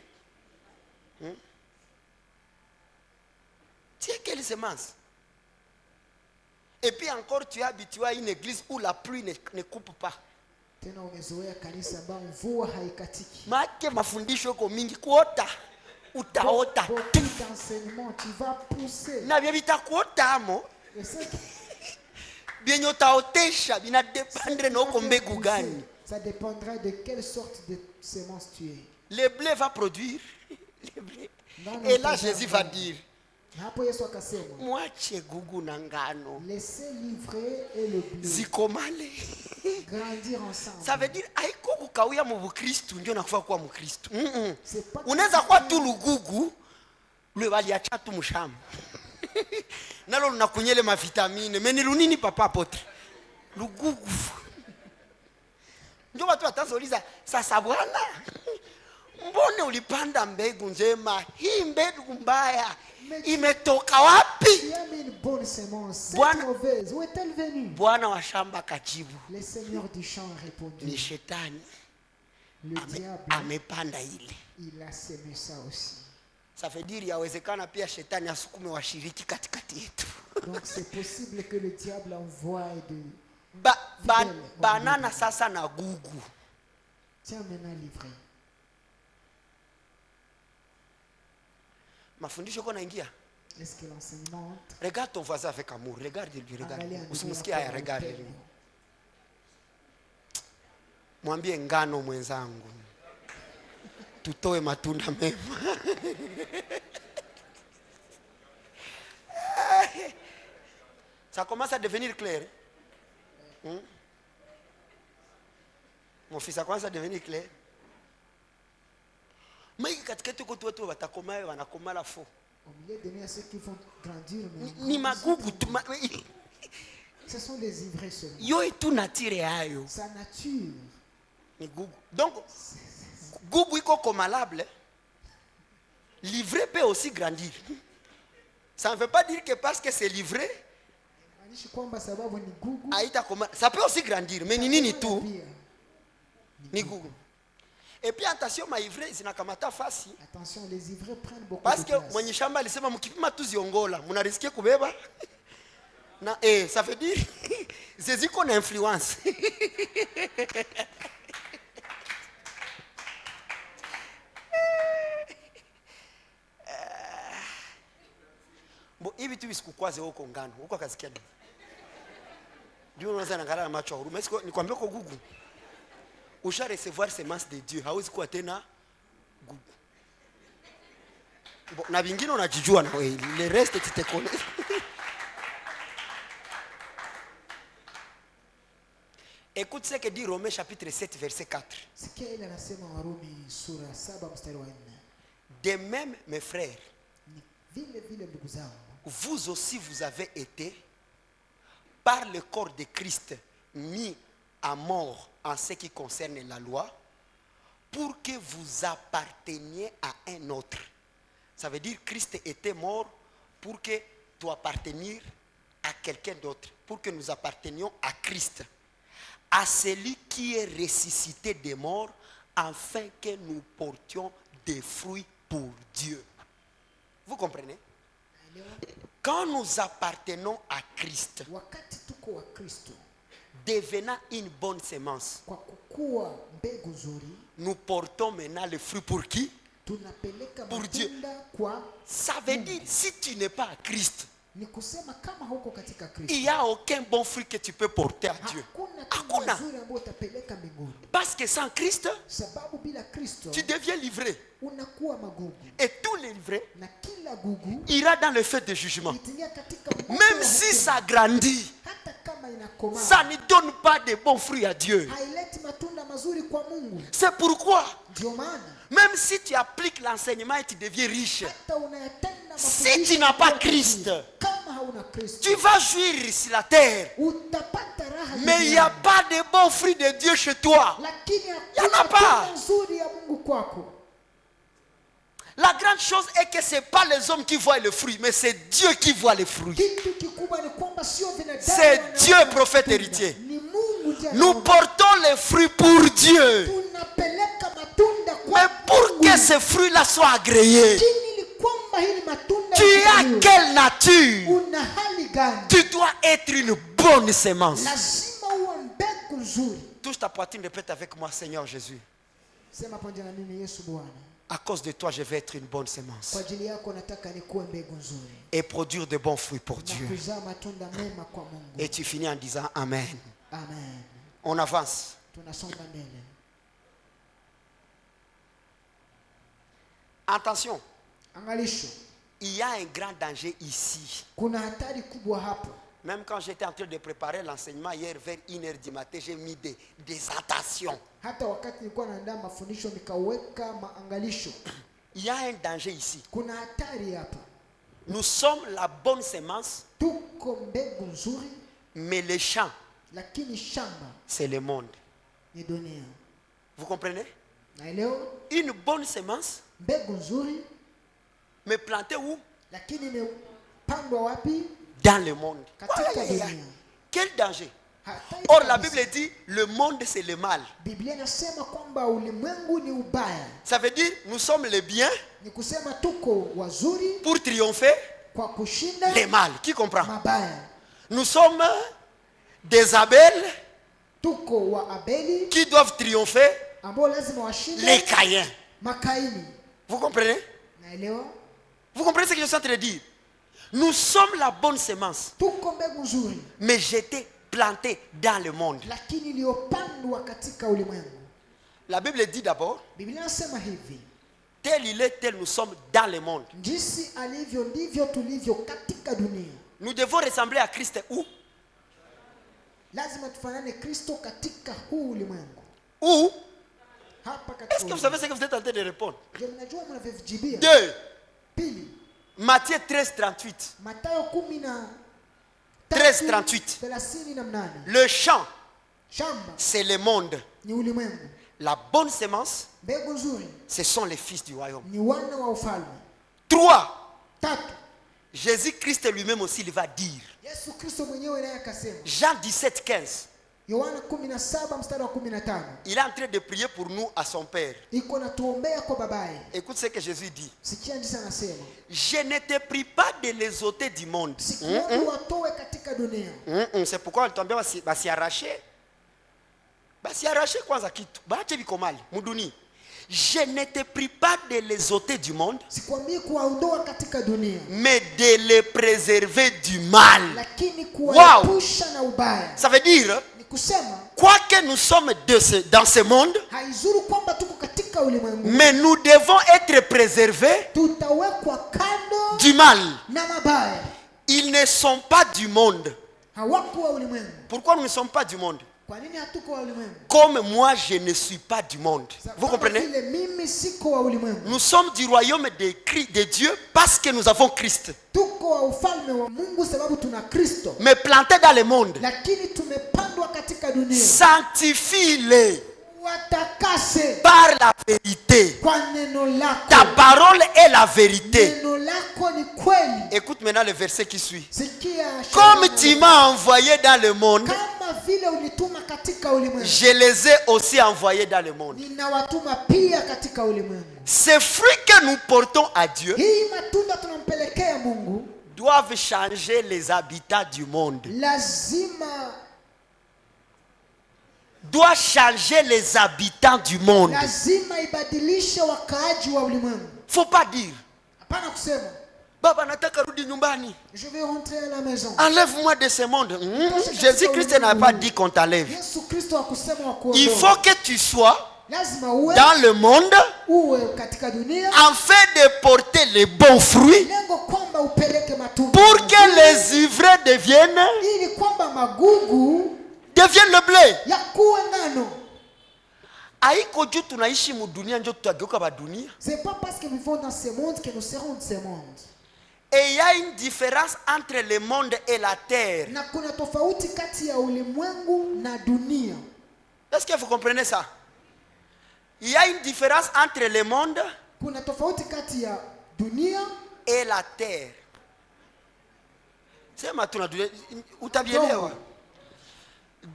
Tu es quelle semence? Et puis encore tu es habitué à une église où la pluie ne coupe pas. Tena umezoea kanisa ambao mvua haikatiki. Make mafundisho yako mingi kuota utaota. Na vya vitakuota amo. Bien utaotesha bina dependre na uko mbegu gani. Ça dépendra de quelle sorte de semence tu es. Le blé va produire le blé. Et là Jésus va dire, mwache gugu na ngano. Laissez livrer et le blé. Zikomale. Grandir ensemble. Ça veut dire haiko kukawia mu Kristo ndio nakufa kuwa mu Kristo. Unaweza kuwa tu lugugu le waliacha tu mshamba. Nalo lunakunyele mavitamine. Meni lunini papa apotre. Lugugu. Ndio watu watazouliza sasa bwana, mbona ulipanda mbegu njema, hii mbegu mbaya imetoka wapi? Bwana wa shamba kajibu, le Seigneur du champ répondit, ni shetani amepanda ile. Il a semé ça aussi. Ça veut dire yawezekana pia shetani asukume washiriki katikati yetu. Donc c'est possible que le diable envoie de banana sasa na gugu. Tiens maintenant livré. Mafundisho kona ingia. Est-ce que l'enseignement entre? Regarde ton voisin avec amour. Regarde-lui, regarde. Usimsikie haya, regarde-lui. Mwambie ngano mwenzangu, tutoe matunda mema. Ça commence à devenir clair. Mon fils, ça commence à devenir clair. Mais katikati kwa watu watakomaa wanakomala fo. Au milieu de nous, il y a ceux qui vont grandir. Ni magugu. Ce sont les ivraies seulement. Yo et tout nature ayo. Sa nature. Ni gugu. Donc, gugu iko komalable. Livré peut aussi grandir. Ça ne veut pas dire que parce que c'est livré, ça peut aussi grandir. Mais ni tout. Ni gugu. Et puis attention, ma ivré, zinakamata fasi. Attention, les ivrés prennent beaucoup parce de place. Parce que mwenye shamba alisema mkipima tu ziongola, muna risquer kubeba. Na ça veut dire Jésus qu'on a influence. Bon, hivi tu visikukwaze huko ngano, huko kasikia nini? Dieu unaanza naangalia macho huruma. Est-ce que nikwambia kwa gugu? Usha recevoir semence de Dieu, hauwezi kuwa tena gugu. Bon, na vingine unajijua na wewe, le reste tu te connais. Écoute ce que dit Romains chapitre 7 verset 4. De même, mes frères, vous aussi vous avez été, par le corps de Christ, mis à mort en ce qui concerne la loi, pour que vous apparteniez à un autre. Ça veut dire que Christ était mort pour que tu appartenir à quelqu'un d'autre, pour que nous appartenions à Christ, à celui qui est ressuscité des morts, afin que nous portions des fruits pour Dieu. Vous comprenez? Quand nous appartenons à Christ, devenant une bonne semence, nous portons maintenant le fruit pour qui? Pour Dieu. Ça veut dire, si tu n'es pas à Christ, il n'y a aucun bon fruit que tu peux porter à Dieu. Hakuna. Parce que sans Christ, tu deviens livré. Et tous les livrés ira dans le feu de jugement. Même si ça grandit, ça ne donne pas de bons fruits à Dieu. C'est pourquoi, même si tu appliques l'enseignement et tu deviens riche, si tu n'as pas Christ, tu vas jouir sur la terre. Mais il n'y a pas de bons fruits de Dieu chez toi. Il n'y en a pas. La grande chose est que ce n'est pas les hommes qui voient le fruit, mais c'est Dieu qui voit les fruits. C'est Dieu, prophète héritier. Nous portons les fruits pour Dieu. Mais pour que ces fruits-là soient agréés, tu as quelle nature? Tu dois être une bonne semence. Touche ta poitrine, répète avec moi, Seigneur Jésus. À cause de toi, je vais être une bonne semence et produire de bons fruits pour Dieu. Et tu finis en disant Amen. Amen. On avance. Attention. Il y a un grand danger ici. Même quand j'étais en train de préparer l'enseignement hier vers 1h du matin, j'ai mis des attentions. Il y a un danger ici. Nous sommes la bonne semence, mais les champs, c'est le monde. Vous comprenez? Une bonne semence, mais plantée où? Dans le monde. Quel danger! Or la Bible dit le monde c'est le mal. Ça veut dire nous sommes les biens pour triompher les mal. Qui comprend? Nous sommes des Abel qui doivent triompher les Caïens. Vous comprenez? Vous comprenez ce que je suis en train de dire? Nous sommes la bonne semence, mais j'étais planté dans le monde. La Bible dit d'abord, tel il est, tel nous sommes dans le monde. Nous devons ressembler à Christ où? Où? Est-ce que vous savez ce que vous êtes en train de répondre? Deux. Matthieu 13, 38. 13, 38. Le champ, c'est le monde. La bonne sémence, ce sont les fils du royaume. 3. Jésus-Christ lui-même aussi, il va dire. Jean 17, 15. Il est en train de prier pour nous à son Père. Écoute ce que Jésus dit. Je ne te prie pas de les ôter du monde. C'est pourquoi le tombé va s'y arracher. Va s'y arracher kwanza kitu. Baache biko mali muduni. Je ne te prie pas de les ôter du monde, mais de les préserver du mal. Wow. Ça veut dire, quoique nous sommes dans ce monde, mais nous devons être préservés du mal. Ils ne sont pas du monde. Pourquoi nous ne sommes pas du monde? Comme moi je ne suis pas du monde. Vous comprenez? Nous sommes du royaume de Dieu parce que nous avons Christ. Mais plantés dans le monde, sanctifie-les par la vérité. Ta parole est la vérité. Écoute maintenant le verset qui suit. Comme tu m'as envoyé dans le monde, je les ai aussi envoyés dans le monde. Ces fruits que nous portons à Dieu doivent changer les habitants du monde. Doit changer les habitants du monde. Faut pas dire Baba nataka rudi nyumbani. Je vais rentrer à la maison. Enlève-moi de ce monde. Jésus-Christ n'a pas dit qu'on t'enlève. Il faut que tu sois dans le monde afin de porter les bons fruits pour que les ivraie deviennent le blé. C'est pas parce que nous vivons dans ce monde que nous serons de ce monde. Et il y a une différence entre le monde et la terre. Est-ce que vous comprenez ça? Il y a une différence entre le monde et la terre.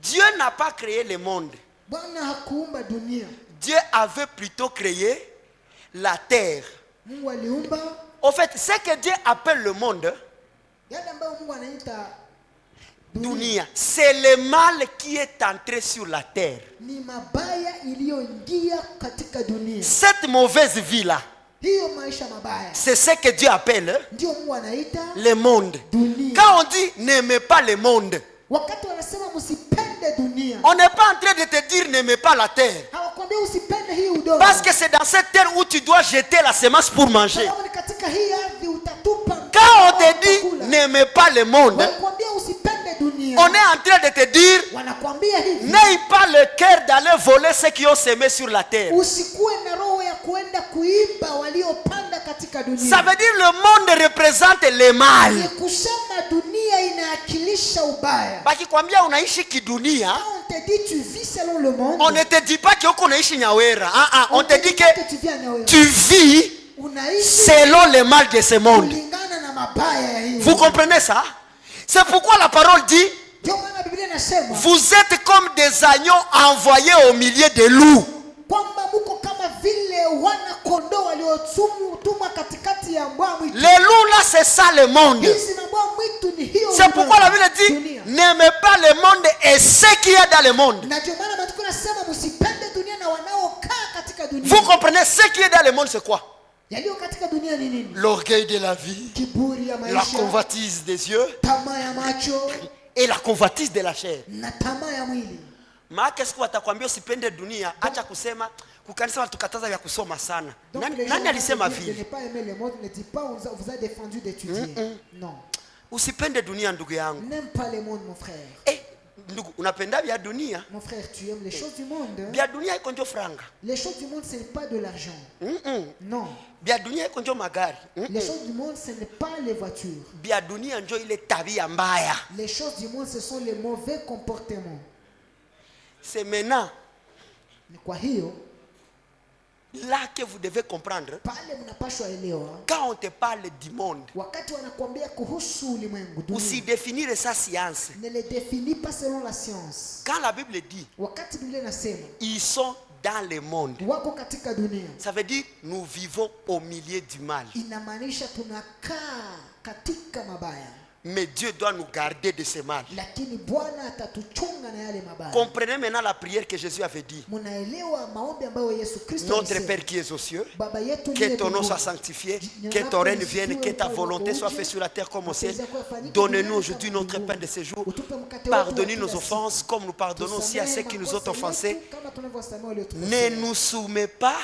Dieu n'a pas créé le monde. Dieu avait plutôt créé la terre. En fait, ce que Dieu appelle le monde, Dunia, c'est le mal qui est entré sur la terre. Cette mauvaise vie-là, c'est ce que Dieu appelle le monde. Quand on dit n'aimez pas le monde, on n'est pas en train de te dire n'aimez pas la terre. Parce que c'est dans cette terre où tu dois jeter la semence pour manger. Quand on te dit n'aimez pas le monde, on est en train de te dire n'aie pas le cœur d'aller voler ceux qui ont semé sur la terre. Ça veut dire le monde représente le mal. Bakikwambia unaishi kidunia, on ne te dit pas que unaishi nyawera. On te dit que tu vis selon le mal de ce monde. Vous comprenez ça? C'est pourquoi la parole dit vous êtes comme des agneaux envoyés au milieu des loups. Les loups là, c'est ça le monde. C'est pourquoi la Bible dit n'aimez pas le monde et ce qui est dans le monde. Vous comprenez, ce qui est dans le monde c'est quoi? L'orgueil de la vie, la convoitise des yeux et la convoitise de la chair. Qu'est-ce que watakwambia usipende dunia? Acha kusema kukanisa watukataza vya kusoma sana. Nani alisema vile? Ne pas aimer le monde ne dit pas on vous a défendu d'étudier. Non. Usipende dunia ndugu yangu. N'aime pas le monde mon frère. Mon frère, tu aimes les choses du monde. Les choses du monde, ce n'est pas de l'argent. Non. Les choses du monde, ce n'est pas les voitures. Les choses du monde, ce sont les mauvais comportements. C'est maintenant Kwa hiyo, là que vous devez comprendre. Quand on te parle du monde, aussi définir sa science. Ne les définit pas selon la science. Quand la Bible dit, ils sont dans le monde, ça veut dire nous vivons au milieu du mal. Mais Dieu doit nous garder de ce mal. Comprenez maintenant la prière que Jésus avait dit. Notre Père qui es aux cieux, que ton nom soit sanctifié, que ton règne vienne, que ta volonté soit faite sur la terre comme au ciel. Donne-nous aujourd'hui notre pain de ce jour. Pardonnez nos offenses comme nous pardonnons aussi à ceux qui nous ont offensés. Ne nous soumets pas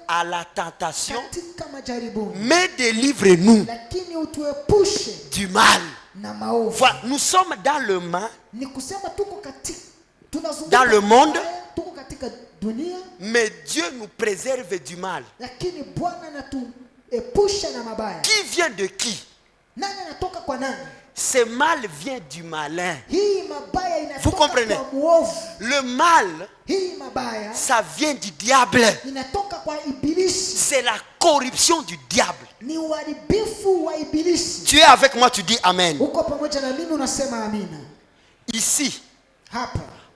à la tentation, mais délivre-nous du mal. Voilà, nous sommes dans le mal, dans le monde, mais Dieu nous préserve du mal. Qui vient de qui? Ce mal vient du malin. Vous comprenez? Le mal, ça vient du diable. C'est la corruption du diable. Tu es avec moi, tu dis Amen. Ici,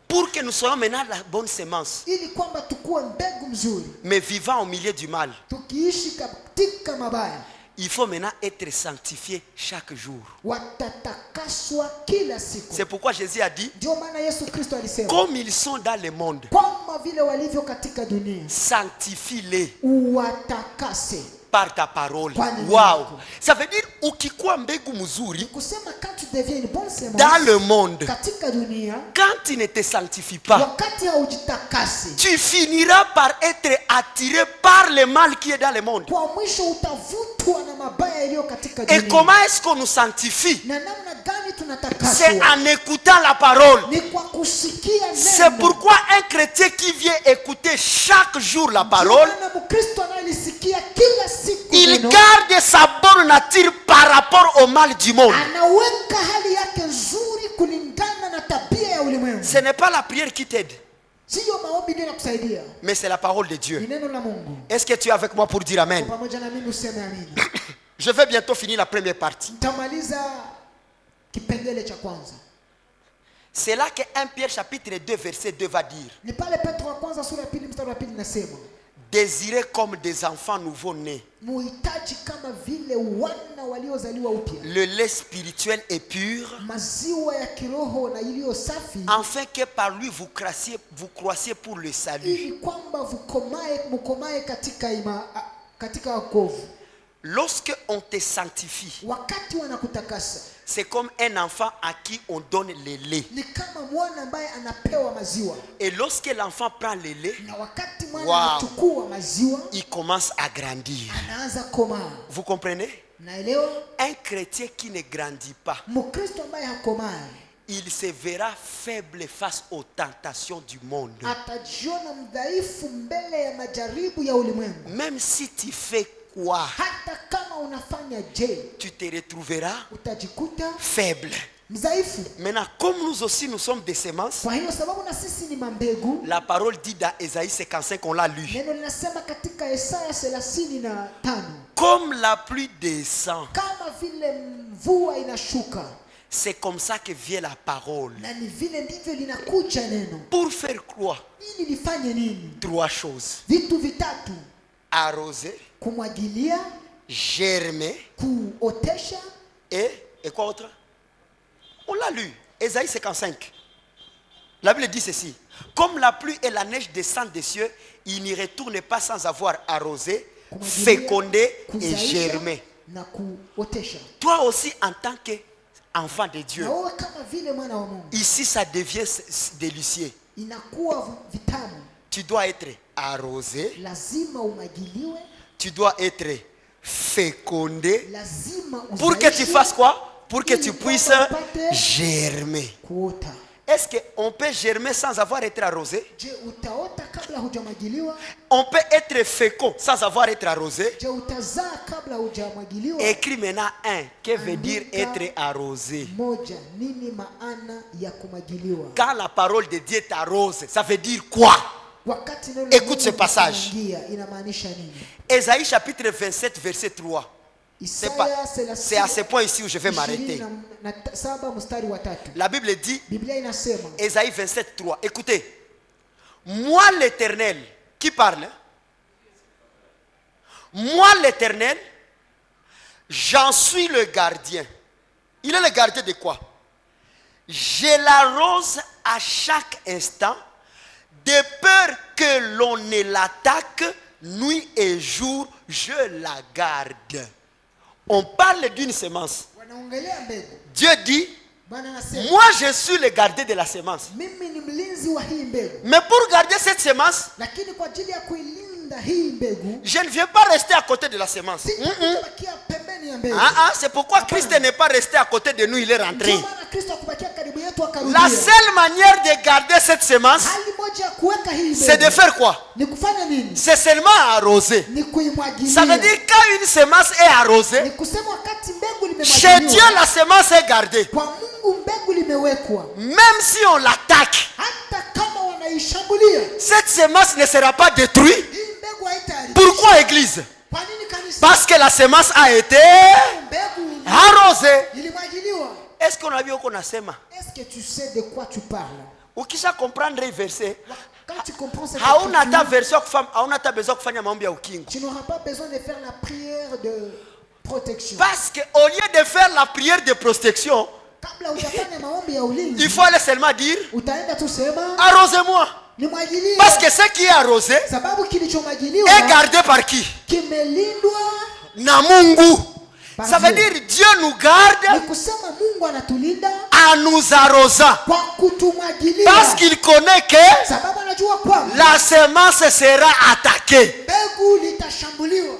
pour que nous soyons maintenant la bonne semence, mais vivant au milieu du mal, il faut maintenant être sanctifié chaque jour. C'est pourquoi Jésus a dit, comme ils sont dans le monde, sanctifie-les par ta parole. Wow. Ça veut dire ukikuwa mbegu mzuri dans le monde, quand tu ne te sanctifies pas, tu finiras par être attiré par le mal qui est dans le monde. Et comment est-ce qu'on nous sanctifie? C'est en écoutant la parole. C'est pourquoi un chrétien qui vient écouter chaque jour la parole, il garde sa bonne nature par rapport au mal du monde. Ce n'est pas la prière qui t'aide, mais c'est la parole de Dieu. Est-ce que tu es avec moi pour dire Amen? Je vais bientôt finir la première partie. C'est là que 1 Pierre chapitre 2 verset 2 va dire: désirez comme des enfants nouveau-nés le lait spirituel et pur, afin que par lui vous croissiez pour le salut. Lorsque on te sanctifie, c'est comme un enfant à qui on donne le lait. Et lorsque l'enfant prend le lait, il commence à grandir. Vous comprenez? Un chrétien qui ne grandit pas, il se verra faible face aux tentations du monde. Même si tu fais quoi, tu te retrouveras faible. Maintenant, comme nous aussi nous sommes des semences, la parole dit dans Ésaïe 55, on l'a lu, comme la pluie descend, c'est comme ça que vient la parole. Pour faire quoi? 3 choses: arroser, germer et quoi autre? On l'a lu, Ésaïe 55. La Bible dit ceci: comme la pluie et la neige descendent des cieux, il n'y retourne pas sans avoir arrosé, fécondé et germé. Toi aussi, en tant qu'enfant de Dieu, ici ça devient délicieux. Tu dois être arrosé, tu dois être fécondé, pour que tu fasses quoi? pour que tu puisses germer. Est-ce qu'on peut germer sans avoir été arrosé? On peut être fécond sans avoir été arrosé. Écris maintenant un. Que veut dire être arrosé? Quand la parole de Dieu t'arrose, ça veut dire quoi? Écoute ce passage. Ésaïe chapitre 27 verset 3. C'est à ce point ici où je vais m'arrêter. La Bible dit, Ésaïe 27, 3. Écoutez, moi l'Éternel, qui parle? Moi l'Éternel, j'en suis le gardien. Il est le gardien de quoi? Je l'arrose à chaque instant, de peur que l'on ne l'attaque, nuit et jour, je la garde. On parle d'une semence. Dieu dit, moi je suis le gardien de la semence. Mais pour garder cette semence, je ne viens pas rester à côté de la semence. C'est pourquoi Christ n'est pas resté à côté de nous, il est rentré. La seule manière de garder cette semence, c'est de faire quoi? C'est seulement arroser. Ça veut dire quand une semence est arrosée, chez Dieu la semence est gardée. Même si on l'attaque, cette semence ne sera pas détruite. Pourquoi église? Parce que la semence a été arrosée. Est-ce qu'on a vu qu'on a sema? Est-ce que tu sais de quoi tu parles? Ukisha comprendre le verset, quand tu comprends cette hauna ta version hauna ta besoin kufanya maombi ya ukingo. Tu n'auras pas besoin de faire la prière de protection. Parce que au lieu de faire la prière de protection, il faut aller seulement dire arrosez-moi. Parce que ce qui est arrosé est gardé par qui? Na Mungu. Ça veut dire Dieu nous garde en nous arrosant. Parce qu'il connaît que la semence sera attaquée.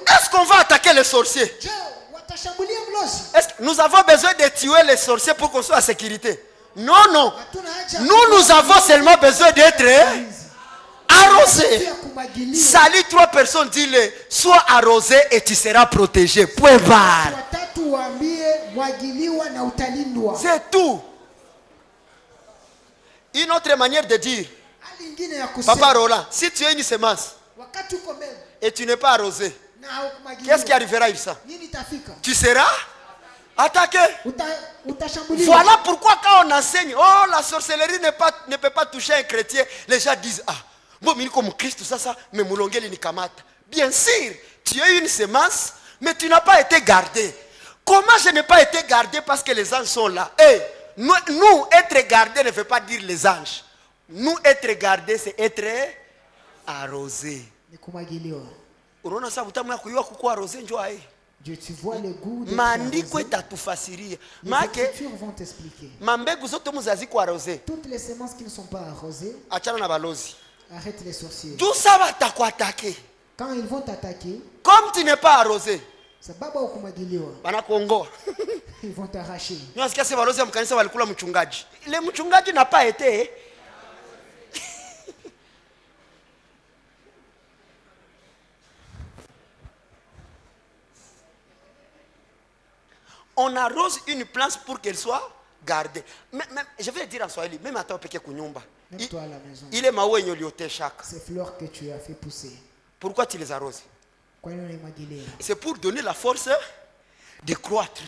Est-ce qu'on va attaquer les sorciers? Est-ce que nous avons besoin de tuer les sorciers pour qu'on soit en sécurité? Non, non. Nous avons seulement besoin d'être arrosés. Salut 3 personnes, dis-le. Sois arrosé et tu seras protégé. Point barre. C'est tout. Une autre manière de dire, Papa Roland, si tu as une semence et tu n'es pas arrosé, qu'est-ce qui arrivera à ça? Tu seras attaqué. Voilà pourquoi quand on enseigne, oh la sorcellerie ne peut pas toucher un chrétien, les gens disent, ah, bon, mais comme Christ, ça, mais moulongeli ni kamata. Bien sûr, tu as une semence, mais tu n'as pas été gardé. Comment je n'ai pas été gardé? Parce que les anges sont là. Hey, nous, être gardé ne veut pas dire les anges. Nous, être gardé, c'est être arrosé. Dieu, tu vois le goût de maandiko itatufasiria make mambegu zote muzazi kwa arrosé. Toutes les semences qui ne sont pas arrosées, achana na balozi, arrête les sorciers. Tout ça va t'attaquer. Quand ils vont t'attaquer, comme tu n'es pas arrosé, sababu ukumwagiliwa, banakuongoa. Ils vont t'arracher. Unasikia sasa balozi mkanisa walikula mchungaji. Le mchungaji n'a pas été. On arrose une plante pour qu'elle soit gardée. Même, je vais le dire en Swahili, même à toi peke kunyumba. Même toi à la maison. Il est mawe nyoliote chaque. Ces fleurs que tu as fait pousser. Pourquoi tu les arroses? C'est pour donner la force de croître.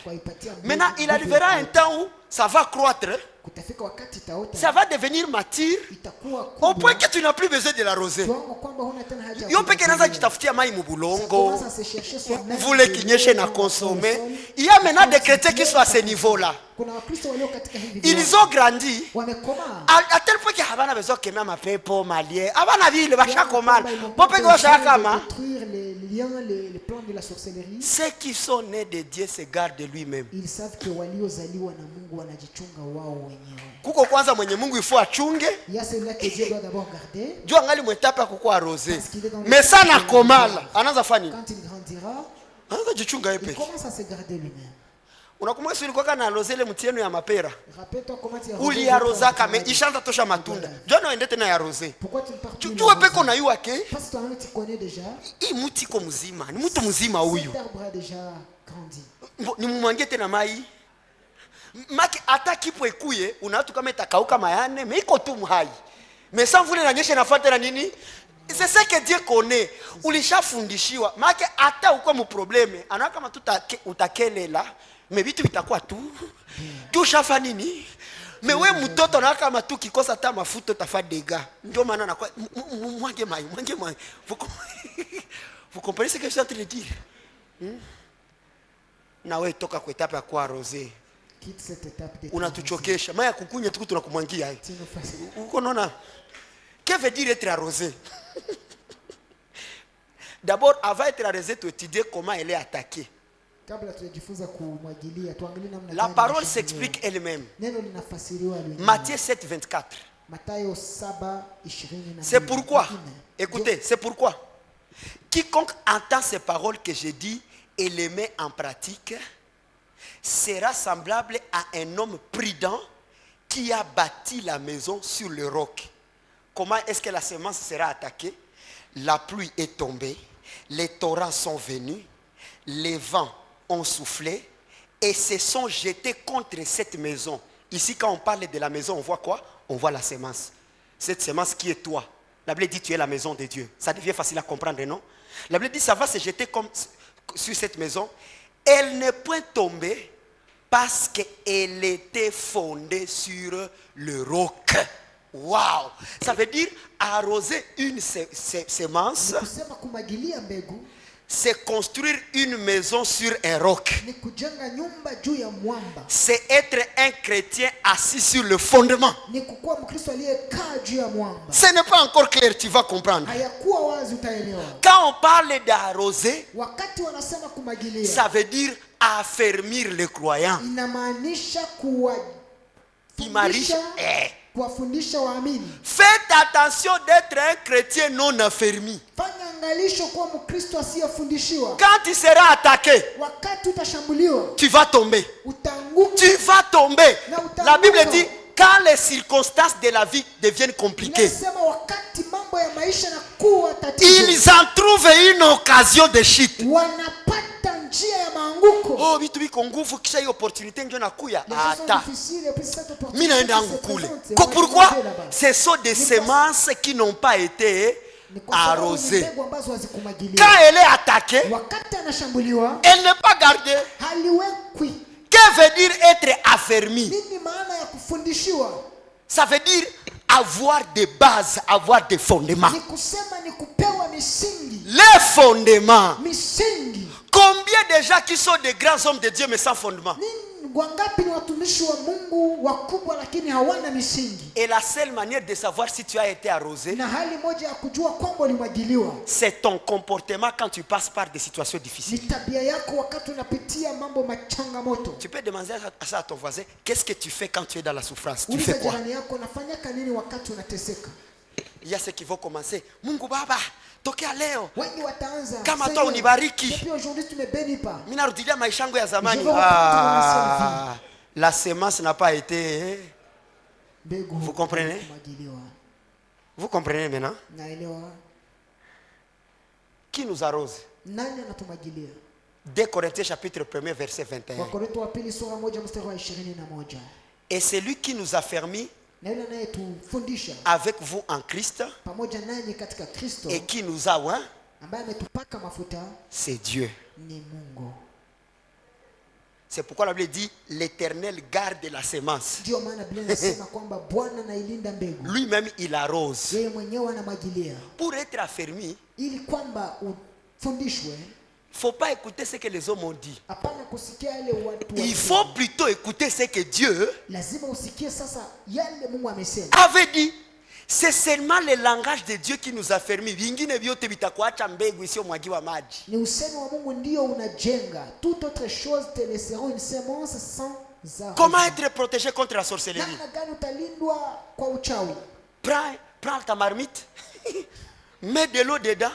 Maintenant, il arrivera un temps où ça va croître. Ça va devenir mature au point que tu n'as plus besoin de l'arroser. Vous les kinyeshe na consommer. Il y a maintenant des chrétiens qui sont à ce niveau-là. Ils ont grandi à tel point qu'ils n'ont besoin que même pepo malien. Les plans de la sorcellerie. Ceux qui sont nés de Dieu se gardent de lui-même. Ils savent que waliozaliwa na Mungu wanajichunga wao wenyewe. Kuko kwanza mwenye Mungu ifo achunge. Il y a celui que Dieu doit d'abord garder. Jua ngali mwetapa kuko arrosé. Mais ça na komala, anaanza fanya. Quand il grandira, anaanza jichunga yeye il peke. commence à se garder lui-même. Unakumbuka sio ulikuwa na arrose ile mti yenu ya mapera? Uli arrosa kama ishanda tosha matunda. Njoo ende tena ya arrose. Chujue peko na yu yake. Hii mti iko mzima. Ni mtu mzima huyu. Ni mumwangie tena mai. Maki hata kipo ekuye unatu kama itakauka mayane, mais iko tu mhai. Mais sans vouloir nanyesha nafuata na nini? C'est ça que Dieu connaît. Ulishafundishiwa. Maki hata uko mu probleme, anaona kama utakelela, mais vitu vitakuwa tu. Tu ushafa nini? Mais wewe mtoto anaona kama tu kikosa hata mafuta utafa dega. Ndio maana anakuwa mwange mai. Vous comprenez ce que je suis en train de dire? Na wewe toka kwa etape ya kwa rosé. Unatuchokesha. Maya kukunya tuku tunakumwangia hai. Uko naona? Que veut dire être arrosé? D'abord, avant d'être arrosé, tu étudies comment elle est attaquée. La parole s'explique elle-même. Matthieu 7, 24. C'est pourquoi, écoutez, c'est pourquoi quiconque entend ces paroles que j'ai dit et les met en pratique sera semblable à un homme prudent qui a bâti la maison sur le roc. Comment est-ce que la semence sera attaquée? La pluie est tombée, les torrents sont venus, les vents ont soufflé et se sont jetés contre cette maison. Ici, quand on parle de la maison, on voit quoi? On voit la semence. Cette semence qui est toi. La Bible dit tu es la maison de Dieu. Ça devient facile à comprendre, non? La Bible dit ça va se jeter comme sur cette maison. Elle n'est point tombée parce qu'elle était fondée sur le roc. Wow! Ça veut dire arroser une semence, c'est construire une maison sur un roc. C'est être un chrétien assis sur le fondement. Ce n'est pas encore clair, tu vas comprendre. Quand on parle d'arroser, ça veut dire affermir les croyants. Faites attention d'être un chrétien non affermi. Quand tu seras attaqué, tu vas tomber. Tu vas tomber. La Bible dit quand les circonstances de la vie deviennent compliquées, ils en trouvent une occasion de chute. Oh, vitu biko nguvu kisha hiyo opportunité ndio nakuya ata mimi naenda ngukule. Pourquoi? Ce sont des semences qui n'ont pas été arrosées. Quand elle est attaquée, elle n'est pas gardée. Que veut dire être affermi? Ça veut dire avoir des bases, avoir des fondements. Les fondements. Combien de gens qui sont des grands hommes de Dieu mais sans fondement? Et la seule manière de savoir si tu as été arrosé, c'est ton comportement quand tu passes par des situations difficiles. Tu peux demander à ça à ton voisin, qu'est-ce que tu fais quand tu es dans la souffrance? Tu fais quoi? Il y a ceux qui vont commencer. Mungu Baba, tokea leo kama toi unibariki, mimi narudilia maisha yangu ya zamani. La semence n'a pas été. Vous comprenez? Vous comprenez maintenant? Qui nous arrose? 2 Corinthiens chapitre 1 verset 21. Et c'est lui qui nous a fermés avec vous en Christ et qui nous a oint, c'est Dieu. C'est pourquoi la Bible dit l'Éternel garde la semence. Lui-même il arrose. Pour être affermi, il ne faut pas écouter ce que les hommes ont dit. Il faut plutôt écouter ce que Dieu avait dit. C'est seulement le langage de Dieu qui nous a fermés. Comment être protégé contre la sorcellerie? Prends ta marmite, mets de l'eau dedans,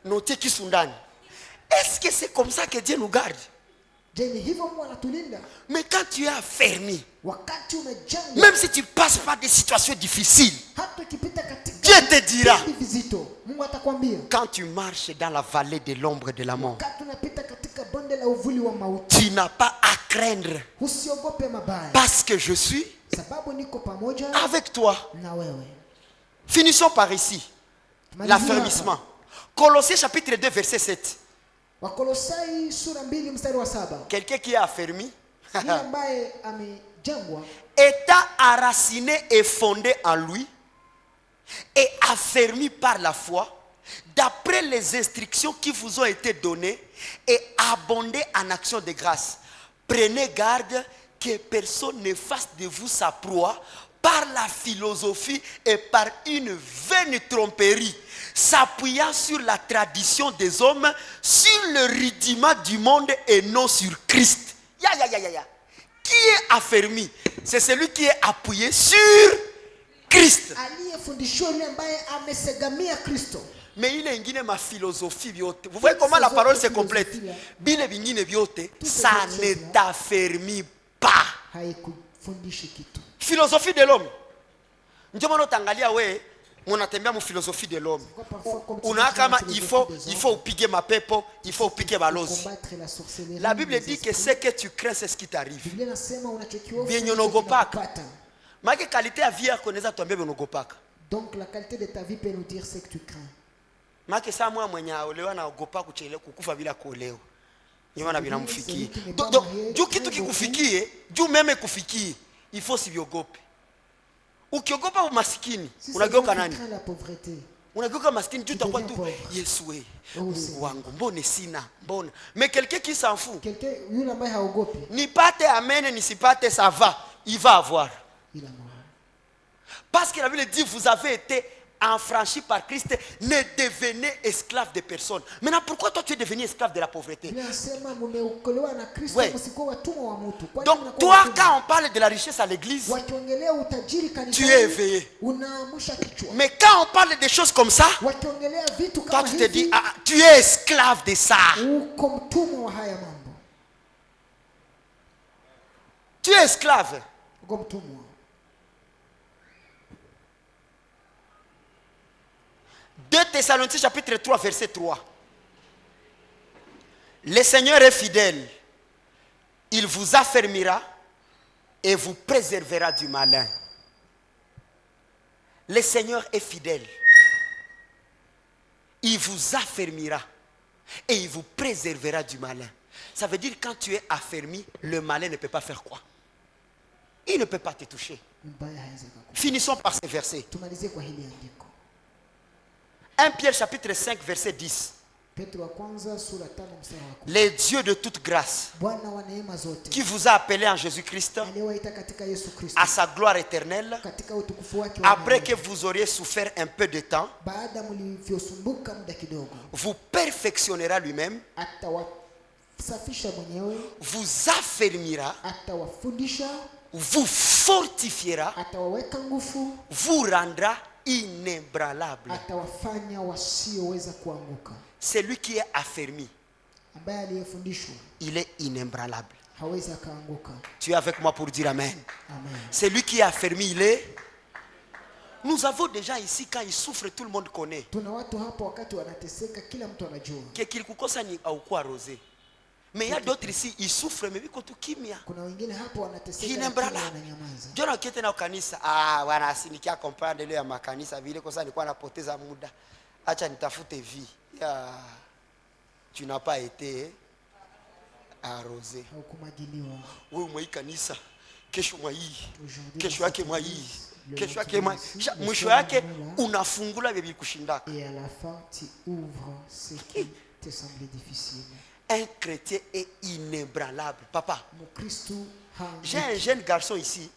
notez qui sont. Est-ce que c'est comme ça que Dieu nous garde? Mais quand tu es affermi, même si tu passes par des situations difficiles, Dieu te dira, quand tu marches dans la vallée de l'ombre de la mort, tu n'as pas à craindre, parce que je suis avec toi. Finissons par ici, l'affermissement. Colossiens chapitre 2 verset 7. Quelqu'un qui est affermi, étant enraciné et fondé en lui, et affermi par la foi, d'après les instructions qui vous ont été données, et abondé en action de grâce. Prenez garde que personne ne fasse de vous sa proie par la philosophie et par une vaine tromperie, s'appuyant sur la tradition des hommes, sur le rudiment du monde et non sur Christ. Qui est affermi? C'est celui qui est appuyé sur Christ. Mais il est ma philosophie. Vous voyez comment la parole se complète? Ça ne t'affermit pas. Philosophie de l'homme. Philosophie de l'homme. Il faut piquer ma pepo, il faut piquer ma lose. La Bible dit que ce que tu crains, c'est ce qui t'arrive. Donc la qualité de ta vie peut nous dire ce que tu crains. Il faut s'y biogope. Ukiogopa umaskini, unageuka nani? Unageuka maskini, tu utakuwa tu Yesu wangu, mbone sina, mbona. Mais quelqu'un qui s'en fout, nipate amen, nisipate ça va, il va avoir. Parce que la Bible dit, vous avez été affranchis par Christ, ne devenez esclave de personne. Maintenant, pourquoi toi tu es devenu esclave de la pauvreté? Ouais. Donc toi, quand on parle de la richesse à l'église, tu es éveillé. Mais quand on parle de choses comme ça, toi tu te dis, tu es esclave de ça. Tu es esclave. 2 Thessaloniciens chapitre 3 verset 3. Le Seigneur est fidèle. Il vous affermira et vous préservera du malin. Le Seigneur est fidèle. Il vous affermira et il vous préservera du malin. Ça veut dire quand tu es affermi, le malin ne peut pas faire quoi? Il ne peut pas te toucher. Finissons par ces versets. 1 Pierre chapitre 5 verset 10. Les dieux de toute grâce qui vous a appelé en Jésus-Christ à sa gloire éternelle, après que vous auriez souffert un peu de temps, vous perfectionnera lui-même, vous affermira, vous fortifiera, vous rendra inébranlable. Celui qui est affermi, il est inébranlable. Tu es avec moi pour dire amen. Celui qui est affermi, il est. Nous avons déjà ici, quand il souffre, tout le monde connaît. Mais il y a d'autres ici, ils souffrent, mais ils sont kimia. Jona kete na kanisa, wana sinikia comprendre leo ya makanisa vile kwa sababu nilikuwa napoteza muda. Acha nitafute vie. Tu n'as pas été arrosé. Wewe mwa kanisa, kesho mwa hii. Kesho yake mwa hii. Kesho yake mwa mwisho yake unafungula bibi kushindaka. Et à la fin tu ouvres ce qui te semblait difficile. Un chrétien est inébranlable. Papa, j'ai un jeune garçon ici.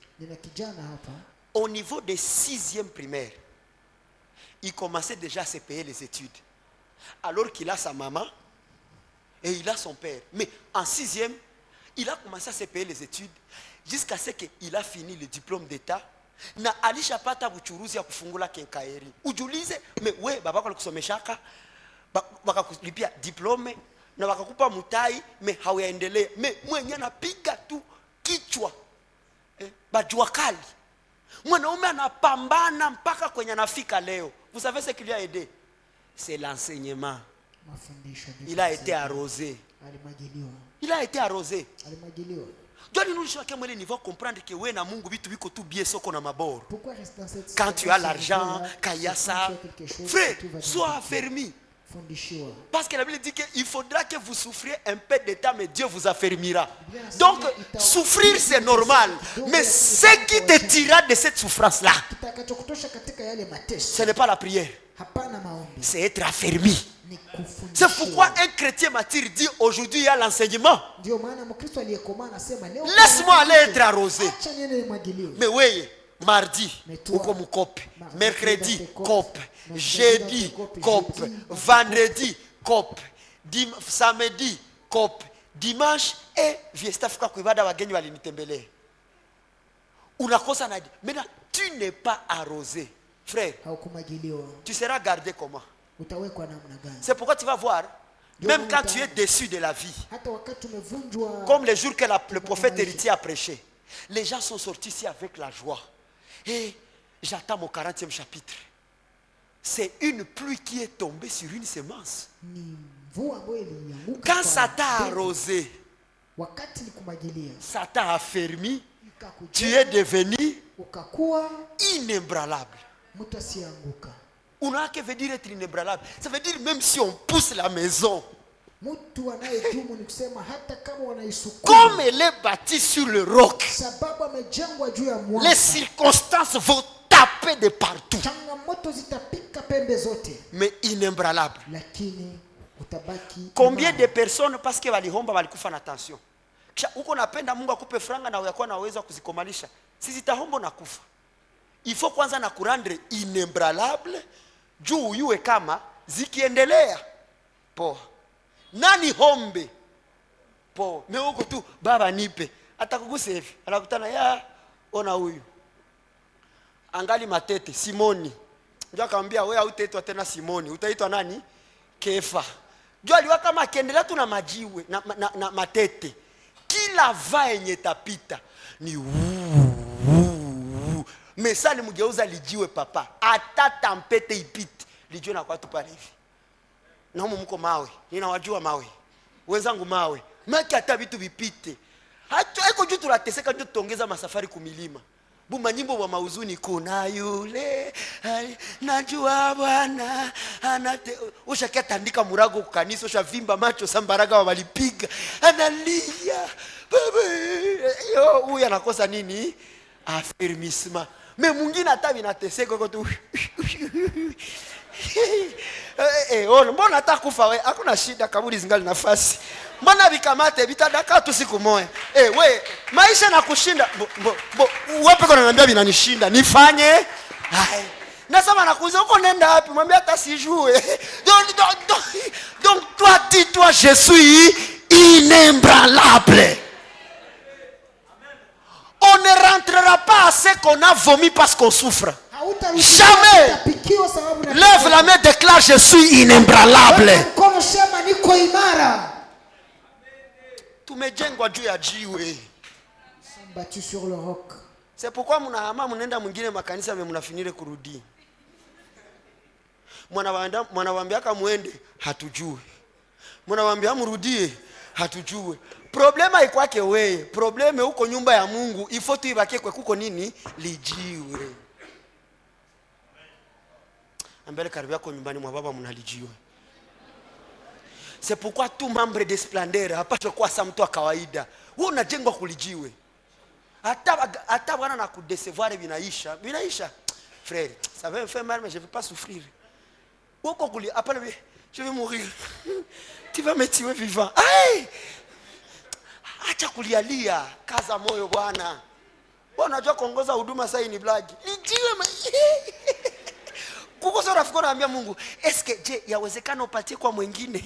Au niveau des 6e primaire, il commençait déjà à se payer les études. Alors qu'il a sa maman et il a son père. Mais en 6e, il a commencé à se payer les études jusqu'à ce qu'il a fini le diplôme d'état. Na alishapata buchuruzi ya kufungula kenkaeri. Ujulize, mais ouais, baba kwa kusomeshaka, baka kulipia diplôme. na wakakupa mutai me hauyaendelea me mwenye anapiga tu kichwa bajua kali. Mwanaume anapambana mpaka kwenye anafika leo. Vous savez ce qui lui a aidé? C'est l'enseignement. Il a été arrosé. Il a été arrosé. Quand tu as l'argent, quand il y a ça, frère, sois affermi. Parce que la Bible dit qu'il faudra que vous souffriez un peu de temps, mais Dieu vous affermira. Donc, souffrir c'est normal. Mais ce qui te tirera de cette souffrance-là, ce n'est pas la prière. C'est être affermi. C'est pourquoi un chrétien martyr dit aujourd'hui il y a l'enseignement. Laisse-moi aller être arrosé. Mais oui, mardi, cop. Mercredi, cop. Jeudi, cop. Vendredi, cop. Samedi, cop. Dimanche, viestafika kuibada wageni walinitembelea. Unakosa nadi. Maintenant, tu n'es pas arrosé. Frère, tu seras gardé comment? C'est pourquoi tu vas voir, même quand tu es déçu de la vie, comme les jours que le prophète héritier a prêché, les gens sont sortis ici avec la joie. Et j'attends mon 40e chapitre. C'est une pluie qui est tombée sur une semence. Quand ça t'a arrosé, ça t'a affermi, tu es devenu inébranlable. Unake veut dire être inébranlable. Ça veut dire même si on pousse la maison, comme elle est bâtie sur le roc, les circonstances vont taper de partout. Mais inébranlable. Combien de personnes parce que walihomba walikufa na tension. Kisha uko napenda Mungu akupe franga na uyakuwa na uwezo kuzikomalisha. Sisi tahombo na kufa. Il faut kwanza na kurandre inébranlable juu yue kama zikiendelea po nani hombe po meuko tu baba nipe atakuguse hivi anakutana ya ona huyu angali matete Simoni ndio akamwambia wewe hautaitwa tena Simoni utaitwa nani Kefa. Ndio aliwa kama akiendelea tu na majiwe na matete kila vaa yenye tapita ni mesali mugeuza lijiwe papa ata tampete ipite lijiwe na kwa tu pale hivi na humo mko mawe ninawajua mawe wenzangu mawe maki hata vitu vipite hata haiko juu tunateseka ndio tuongeza masafari kumilima buma nyimbo wa mauzuni kuna yule najua Bwana anate ushakia tandika murago kwa kanisa ushavimba macho sambaraga walipiga analia baba yo huyu anakosa nini affermissement. Mais mwingine hata vinateseka kwa tu mbona hata kufa wewe hakuna shida kaburi zingali nafasi mbona vikamate vitadaka tu siku moja we maisha na kushinda wewe pekee unaniambia vinanishinda nifanye nasema nakuuliza uko nenda wapi mwambie hata sijue donc toi dis-toi je suis inébranlable. On ne rentrera pas à ce qu'on a vomi parce qu'on souffre. Jamais. Lève la main, déclare je suis inébranlable. Tumejengwa juu ya jiwe. Battu sur le roc. C'est pourquoi mnahama mnaenda mwingine makanisa mnafinire kurudi. Mwanawaambia kama muende hatujui. Mwanawaambia mrudie hatujui. Problema ikwake wewe, probleme huko nyumba ya Mungu, ifo tu ibaki kwa kuko nini? Lijiwe. Ambele karibia kwa nyumbani mwa baba mnalijiwe. C'est pourquoi tout membre de splendeur hapaswa kuwa sa mtu wa kawaida. Wewe unajengwa kulijiwe. Hata bwana na kudecevoir binaisha. Frère, ça va me faire mal mais je ne veux pas souffrir. Uko kuli hapana je vais mourir. Tu vas me tuer vivant. Aïe! Acha kulialia, kaza moyo bwana. Bwana unajua kuongoza huduma sasa ni blagi. Nijiwe kuko sura fikora naambia Mungu, est-ce que je yawezekana upatie kwa mwingine?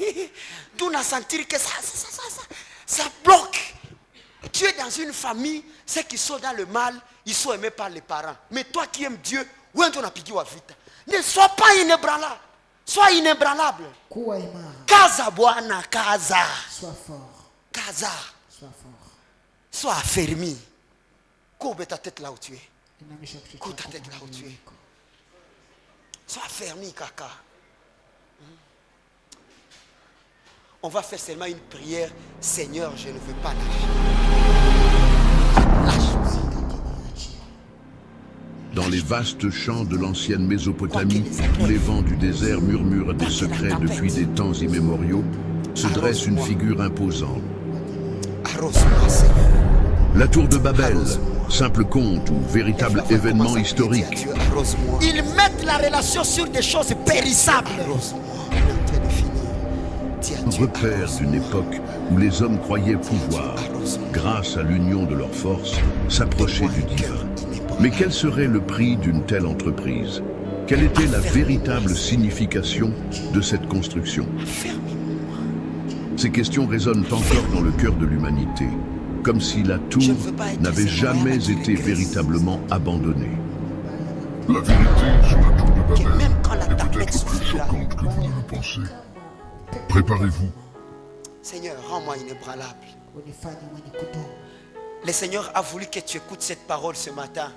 Tuna sentir que ça bloque. Tu es dans une famille, ceux qui sont dans le mal, ils sont aimés par les parents. Mais toi qui aimes Dieu, wewe ndio unapigiwa vita. Ne sois pas inébranlable. Sois inébranlable. Kaza Bwana, Kaza. Sois fort. Kaza. Sois fort. Sois affermi. Courbe ta tête là où tu es. Courbe ta tête là où tu es. Sois affermi, Kaka. On va faire seulement une prière. Seigneur, je ne veux pas lâcher. Dans les vastes champs de l'ancienne Mésopotamie, où les vents du désert murmurent des secrets depuis des temps immémoriaux, se dresse une figure imposante. Arrose-moi, Seigneur. La tour de Babel, simple conte ou véritable événement historique. Ils mettent la relation sur des choses périssables. Repère d'une époque où les hommes croyaient pouvoir, grâce à l'union de leurs forces, s'approcher du divin. Mais quel serait le prix d'une telle entreprise? Quelle était la véritable signification de cette construction? Ces questions résonnent encore dans le cœur de l'humanité, comme si la tour n'avait jamais été véritablement abandonnée. La vérité sur la tour de Babel est peut-être plus choquante que vous ne le pensez. Préparez-vous. Seigneur, rends-moi inébranlable. Le Seigneur a voulu que tu écoutes cette parole ce matin.